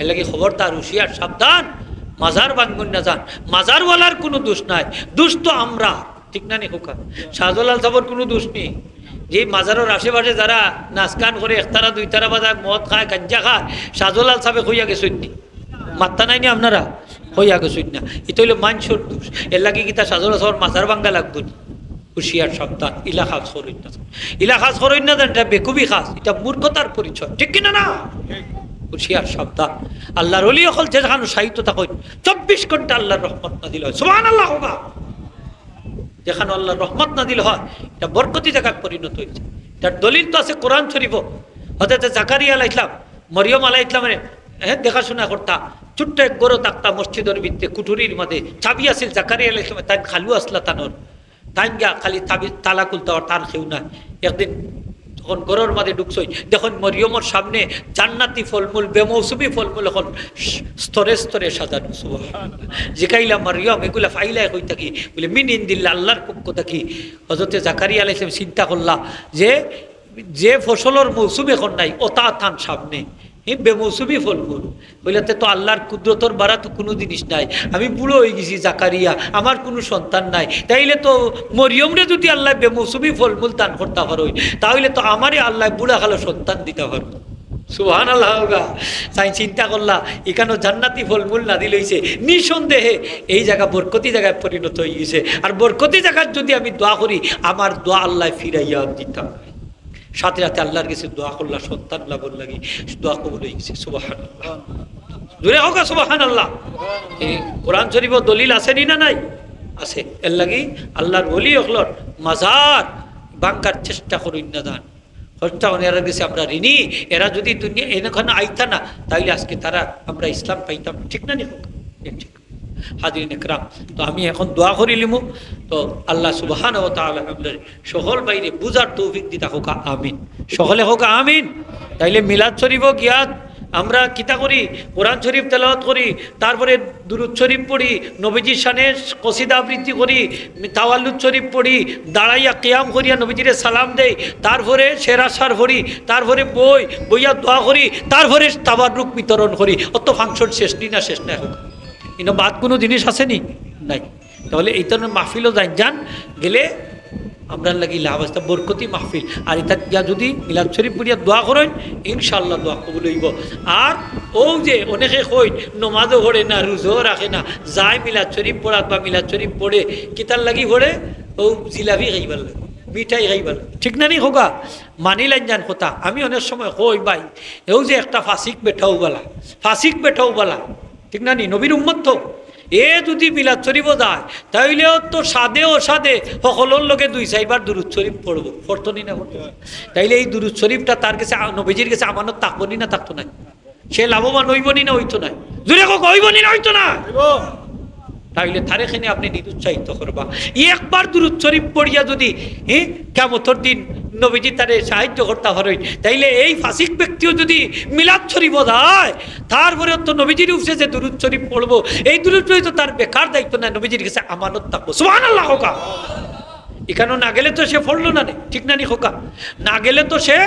এর লাগি খবরদার হুঁশিয়ার সাবধান, মাজার বাঙ্গুন না যান। মাজারওয়ালার কোনো দোষ নাই, দোষ তো আমরা, ঠিক না নি হোকা? শাহজালাল সাহেবের কোনো দোষ নেই। যে মাজারের আশেপাশে যারা নাচগান করে একতারা দুইতারা বাজায় মদ খায় গাঞ্জা খায়, শাহজালাল সাহেব হইয়া গেছেন নি? মাত্তা নাই নি আপনারা? হইয়া গেছেন না। এটা হইল মানুষের দোষ। এর লাগে কি তা শাহজালাল সাহেবের মাজার ভাঙ্গা লাগতো? হুঁশিয়ার সাবধান, ইলা খাস করইন না, ইলা খাস করইন না, এটা বেকুবি খাস, এটা মূর্খতার পরিচয়, ঠিক কিনা না? হুঁশিয়ার সাবধান। আল্লাহর ওলি হল যেখানে সাহিত্য থাকেন 24 ঘন্টা আল্লাহর রহমত নাজিল হয়। সুবহানাল্লাহ হোকা। যেখানে আল্লাহর রহমত নাজিল হয় এটা বরকতি জায়গায় পরিণত হয়েছে। তার দলিল তো আছে কোরআন শরীফ। হযরত জাকারিয়া আলাইহিস সালাম মরিয়ম আলাইহিস সালামের দেখাশোনা করতা, ছোট্ট এক গরু থাকতা মসজিদের ভিতরে কুঠুরির মধ্যে, চাবি আছিল জাকারিয়া আলাইহিস সালামের, তাই খালু আসলা তানোর, তাই গিয়া খালি চাবি তালা খুলতে তার কেউ না। একদিন তখন গরুর মাঝে ঢুকছই, দেখুন মরিয়মের সামনে জান্নাতি ফলমূল বেমৌসুমি ফলমূল এখন স্তরে স্তরে সাজানো। জিকাইলা মরিয়ম এগুলা ফাইলাই কই থাকি বলে মিন ইন্দিল্লাহ, আল্লাহর পক্ষ থাকি। হযরতে জাকারিয়া আলাইহিস সালাম চিন্তা করলা যে ফসলের মৌসুম এখন নাই ওটা থান সামনে বেমৌসুমি ফলমূল বইলাতে তো আল্লাহর কুদরতর বাড়া তো কোনো জিনিস নাই। আমি বুড়ো হয়ে গেছি জাকারিয়া, আমার কোনো সন্তান নাই, তাইলে তো মরিয়মরে যদি আল্লাহ বেমৌসুমি ফলমূল দান করতে পারো তাহলে তো আমারই আল্লাহ বুড়া খালো সন্তান দিতে পারো। সুবহানাল্লাহ। তাই চিন্তা করলা এখানে জান্নাতি ফলমূল নাদিল হয়েছে, নিঃসন্দেহে এই জায়গা বরকতি জায়গায় পরিণত হয়ে গেছে। আর বরকতি জায়গার যদি আমি দোয়া করি আমার দোয়া আল্লাহ ফিরাইয়া দিতাম, সাথে সাথে আল্লাহর কাছে দোয়া করলা সন্তান লাভর লাগি দোয়া কবুল হয়ে গেছে। সুবহানাল্লাহ। জোরে হোক সুবহানাল্লাহ। এই কোরআন শরীফ দলিল আসেনি না নাই? আছে। এর লাগি আল্লাহর ওলি হলর মাজার বাঙ্কার চেষ্টা করেন না দান হত্যা এরা গেছে আমরা ঋণী। এরা যদি দুনিয়া এখানে আইতা না তাইলে আজকে তারা আমরা ইসলাম পাইতাম, ঠিক না নি হোক? ঠিক। হাজিরিন একরাম, তো আমি এখন দোয়া করি লিমু, তো আল্লাহ সুবহানাহু ওয়া তাআলা আমাদের সকল বাইরে বুঝার তৌফিক দিতা হোক আমিন। সকলে হোক আমিন। তাইলে মিলাদ শরীফ গিয়া আমরা কিতা করি কোরআন শরীফ তেলাওয়াত করি, তারপরে দুরূদ শরীফ পড়ি, নবীজির শানে কসিদা আবৃত্তি করি, তাওয়াল্লুদ শরীফ পড়ি, দাঁড়াইয়া কিয়াম করিয়া নবীজিরে সালাম দেই, তারপরে সেরাসার ভরি, তারপরে বইয়া দোয়া করি, তারপরে তাবাররুক বিতরণ করি। অত ফাংশন শেষ নি না শেষ না হোক কিন্তু বাদ কোনো জিনিস আসেনি নাই। তাহলে এই ধরনের মাহফিলও যান গেলে আমরা লাগি লাভ আসতে বরকতি মাহফিল। আর এটা গিয়া যদি মিলাদ শরীফ পড়িয়া দোয়া করেন ইনশাআল্লাহ দোয়া কবুল হইব। আর ও যে অনেকে কই নমাজও পড়ে না, রোজাও রাখে না, যায় মিলাদ শরীফ পড়াত বা মিলাদ শরীফ পড়ে কিতার লাগি পড়ে ও জিলাপি খাইবার লাগে, মিঠাই খাইবার লাগে, ঠিক না নি হোগা মানিলেন যান কথা। আমি অনেক সময় কই ভাই এও যে একটা ফাঁসিক বেঠাও বলা ঠিক না নি, নবীর উম্মত তো এ যদি মিলাদ শরীফ যায় তাইলেও তো সাদে সকলের লোকে 2-4 দুরূদ শরীফ পড়বো, পড়তো নি না পড়তো। তাইলে এই দুরূদ শরীফটা তার কাছে নবীজির কাছে আমানত থাকবো নি না থাকতো না, সে লাভবান হইব নি না হইতো না, জুড়ে হইব নি না হইতো না। তাইলে তারেখানে আপনি নিরুৎসাহিত করবা। একবার দুরূদ শরীফ পড়িয়া যদি কিয়ামতের দিন নবীজি তারে সাহায্য করতে পারেন, তাইলে এই ফাসিক ব্যক্তিও যদি মিলাদ শরীফ যায় তারপরে তো নবীজির উপরে যে দুরূদ শরীফ পড়বো, এই দুরূদ শরীফ তো তার বেকার দায়িত্ব না, নবীজির কাছে আমানত থাকবো। সুবহানাল্লাহ হোকা। এখানেও না গেলে তো সে পড়লো না নে, ঠিক না নি হোকা, না গেলে তো সে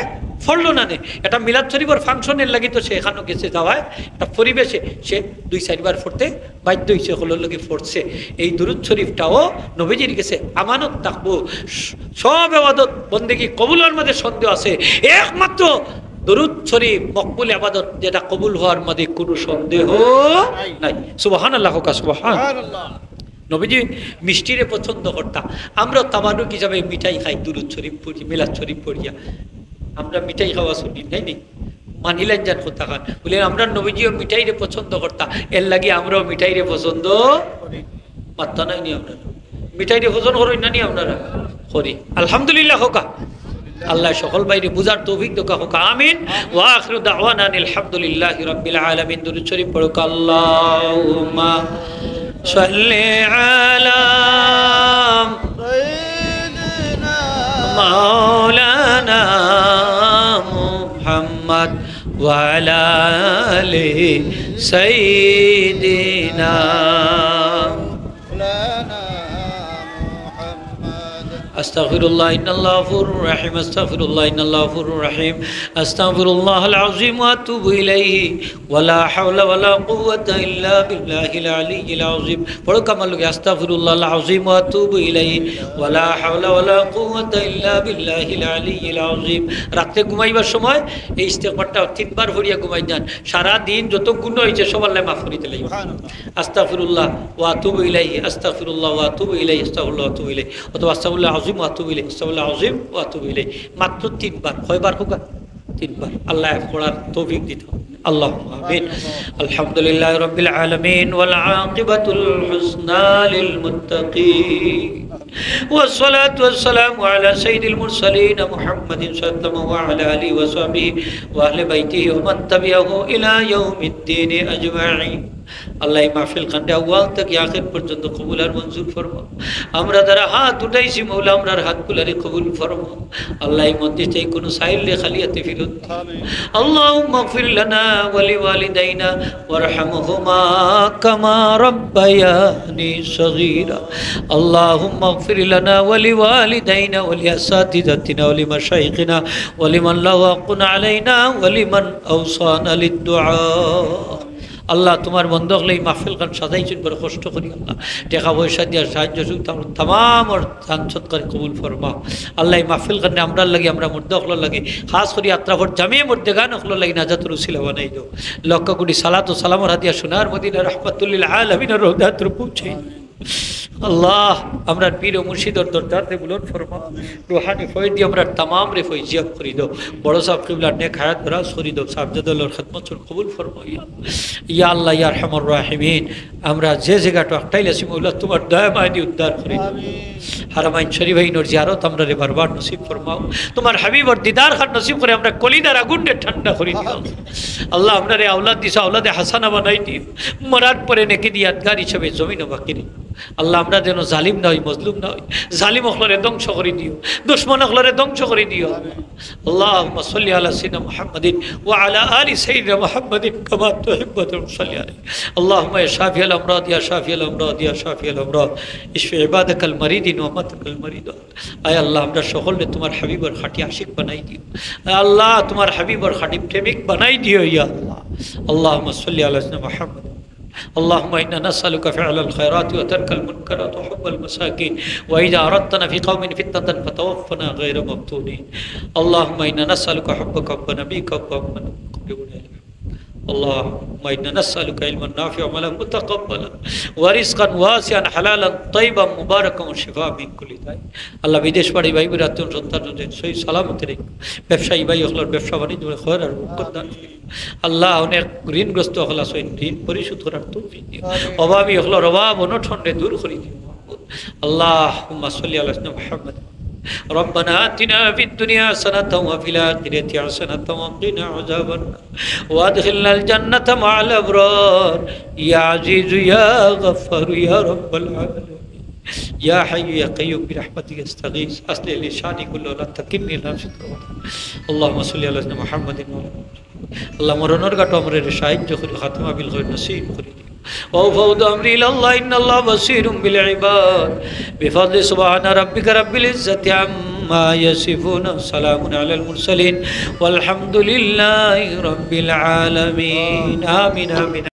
পড়লো না নে। এটা মিলাদ শরীফের ফাংশনের লাগি তো সে এখানেও গেছে যাওয়ায়, একটা পরিবেশে সে 2-4 বার পড়তে বাধ্য হয়েছে, হলোর লগে পড়ছে। এই দুরূদ শরীফটাও নবীজির কাছে আমানত থাকবো। সব ইবাদত বন্দেগী কবুলের মধ্যে সন্দেহ আছে, একমাত্র দুরূদ শরীফ মকবুল ইবাদত যেটা কবুল হওয়ার মধ্যে কোনো সন্দেহ নাই। সুবহানাল্লাহ হোকা, সুবহানাল্লাহ। নবীজি মিষ্টিরে পছন্দ করতাম, আমরা তাবারুক হিসাবে মিঠাই খাই দুরূদ শরীফ পড়ি, মিলাদ শরীফ পড়িয়া আমরা মিঠাই খাওয়া শুনি নাই নি, মানিলেন যান কথা খান বলে আমরা নবীজিও মিঠাইরে পছন্দ করতাম, এর লাগে আমরাও মিঠাইরে পছন্দ মাত্রা নাই নি, আপনারা মিঠাইরে পছন্দ করেন না নি আপনারা করি। আলহামদুলিল্লাহ হোকা, আল্লাহ সকল বাইরে বুঝার তৌফিক দোকা হোক, আমিন। ওয়া আখিরু দাওয়ানা আলহামদুলিল্লাহি রাব্বিল আলামিন। দুরূদ শরীফ পড়ুক। আল্লাহুম্মা সাল্লি আলা সাইয়্যিদিনা মাওলানা মুহাম্মদ ওয়া আলা আলি সাইয়্যিদিনা আস্তাগফিরুল্লাহ ইন্নাল্লাহু গফুরুর রহিম, আস্তাগফিরুল্লাহ ইন্নাল্লাহু গফুরুর রহিম, আস্তাগফিরুল্লাহাল আযীম ওয়া আতুবু ইলাইহি ওয়া লা হাওলা ওয়া লা কুওয়াতা ইল্লা বিল্লাহিল আলিয়্যিল আযীম। পড়ো কামাল লোকে আস্তাগফিরুল্লাহাল আযীম ওয়া আতুবু ইলাইহি ওয়া লা হাওলা ওয়া লা কুওয়াতা ইল্লা বিল্লাহিল আলিয়্যিল আযীম। রাতে ঘুমাইবার সময় এই ইস্তেগফারটা 3 বার পড়িয়া ঘুমাই যান, সারা দিন যত গুনাহ হইছে সব আল্লাহ মাফ করে দিলেন। আস্তাগফিরুল্লাহ ওয়া আতুবু ইলাইহি, আস্তাগফিরুল্লাহ ওয়া আতুবু ইলাইহি, আস্তাগফিরুল্লাহ ওয়া আতুবু ইলাইহি, অথবা আস্তাগফিরুল্লাহ আযীম ওয়া আতুবু ইলাইহি, আস্তাগফিরুল্লাহ আযীম ওয়া আতুবু ইলাইহি। মাত্র 3 বার। কয়বার হোগা? 3 বার। আল্লাহ পড়ার তৌফিক দিত। আল্লাহুম্মা আমিন। আলহামদুলিল্লাহি রাব্বিল আলামিন ওয়াল আকিবাতুল হুসনা লিল মুত্তাকিন ওয়াস সালাতু ওয়াস সালামু আলা সাইয়্যিদিল মুরসালিন মুহাম্মাদিন সাল্লাল্লাহু আলা আলিহি ওয়া সাহবিহি ওয়া আহলি বাইতিহি ওয়া মান তাবিআহু ইলা ইয়াউমিদ্দিন আজমাইন। আল্লাহ মাহফিল খানটা আউয়াল থেকে আখির পর্যন্ত কবুল আর মঞ্জুর ফরমাও। আমরা যারা হাত উঠাইছি মৌলা আমরার হাতগুলারে কবুল ফরমাও। আল্লাহ এই মধ্যে কোনো সাইলে খালিয়াতে ফিরত। আল্লাহুম্মা গফির লানা ওয়া লিওয়ালিদাইনা ওয়ারহামহুমা কামা রাব্বায়ানি সগীরা। আল্লাহুম্মা গফির লানা ওয়া লিওয়ালিদাইনা ওয়া লিআসাতিযাতিনা ওয়া লিমাশাইখিনা ওয়া লিমান লাহু হাক্কুন আলাইনা ওয়া লিমান আওসানা লিদ-দুআ। আল্লাহ তোমার বন্ধ হলে এই মাহফিল খান সাজাইছেন বড় কষ্ট করি। আল্লাহ টাকা পয়সা দিয়া সাহায্য সুবিধা তাম সাংসদ করে কবুল ফরমা। আল্লাহ এই মাহফিল খানে আমরা লাগে, আমরা মর্দ হলো লাগে, খাস করি আত্রাফর জামিয়ে মর্দে গান হলো লাগে নাজাতুর উসিলা বানাই দো। লক্ষ কোটি সালাত ও সালামর হাতিয়া সোনার মদিনা রহমাতুল্লিল আলামিনের রওজাতুর পৌঁছে। আল্লাহ আমরা পীর ও মুর্শিদর দরদারতে বুলন্দ ফরমা। রুহানি ফয়েদ দিয়ে আমরা तमाम রে ফয়জিয়াত করি দাও। বড় সাহেব কিবলা নেক হায়াত দরাজ করি দাও। সাবজাদুল্লাহর খিদমত কবুল ফরমাও ইয়া আল্লাহ ইয়া আরহামুর রাহিমিন। আমরা যে জায়গাটা একটাইলাছি মওলা তোমার দয়া মায়াদি উদ্ধার করি। হারামাইন শরীফাইনের জিয়ারত আমরা রে বারবার নসিব ফরমাও। তোমার হাবিবর দিদার খান নসিব করে আমরা কলিদার আগুনটা ঠান্ডা করি দিও। আল্লাহ আমরা রে আওলাদ দিছো, আওলাদে হাসানা বানাই দিও। মরার পরে নেকি দিয়াদগার হিসেবে জমিন বাকি আল্লাহ আমরা যেন জালিম না হই, মজলুম না হই। জালিম অখলরে ধ্বংস করে দিও, দুশ্মন অখলরে ধ্বংস করে দিও। আল্লাহুম্মা সাল্লি আলা সাইয়্যিদিনা মুহাম্মাদিন ওয়া আলা আলি সাইয়্যিদিনা মুহাম্মাদিন কামা তুহিব্বু ওয়া তুসাল্লি আলাইহি। আল্লাহুম্মা ইয়া শাফিয়াল আমরাদ ইয়া শাফিয়াল আমরাদ ইয়া শাফিয়াল আমরাদ ইশফি ইবাদাকাল মারিদিন ওয়া মাতাকাল মারিদাত। আয় আল্লাহ আমরা সকলে তোমার হাবিবের খাঁটি আশিক বানাই দিও। আয় আল্লাহ তোমার হাবিবের খাঁটি প্রেমিক বানাই দিও ইয়া আল্লাহ। আল্লাহুম্মা সাল্লি আলা সাইয়্যিদিনা মুহাম্মাদ। اللهم إنا نسألك فعل الخيرات وترك المنكرات وحب المساكين وإذا أردتنا في قوم فتنة فتوفنا غير مفتونين. اللهم إنا نسألك حبك حب نبيك حب من قربنا إليك. اللهم إنا نسألك علما نافعا وعملا متقبلا ورزقا واسعا حلالا طيبا مباركا وشفاء من كل داء. আল্লাহ বিদেশ বাড়ি ভাই বিরাতন সন্তানদের সহি সালামতে রেখে ব্যবসায়ী ভাই হলার ব্যবসা বাণিজ্য খয়র আর বরকত দান করুন। আল্লাহ অনেক ঋণগ্রস্ত হলা সহিত ঋণ পরিশোধ করার তৌফিক দিও। অভাবী হলার অভাব অনটনে দূর করে দিও। আল্লাহুম্মা সাল্লি আলা সাইয়্যিদিনা মুহাম্মাদ। ربنا آتنا في الدنيا حسنة وفي الآخرة حسنة وقنا عذاب النار وادخلنا الجنة مع الأبرار يا عزيز يا غفار يا رب العالمين يا حي يا قيوم برحمتك استغيث أصلح لي شاني كله لا تكلني إلى نفسي اللهم صل على سيدنا محمد আল্লাহ মরণের ঘাট আমরের সাহায্য করি, খাতমা বিল খৈর নসিব করি দিও। وفوض أمري إلى الله إن الله بصير بالعباد بفضل سبحان ربك رب العزة عما يصفون سلام على المرسلين والحمد لله رب العالمين آمين آمين.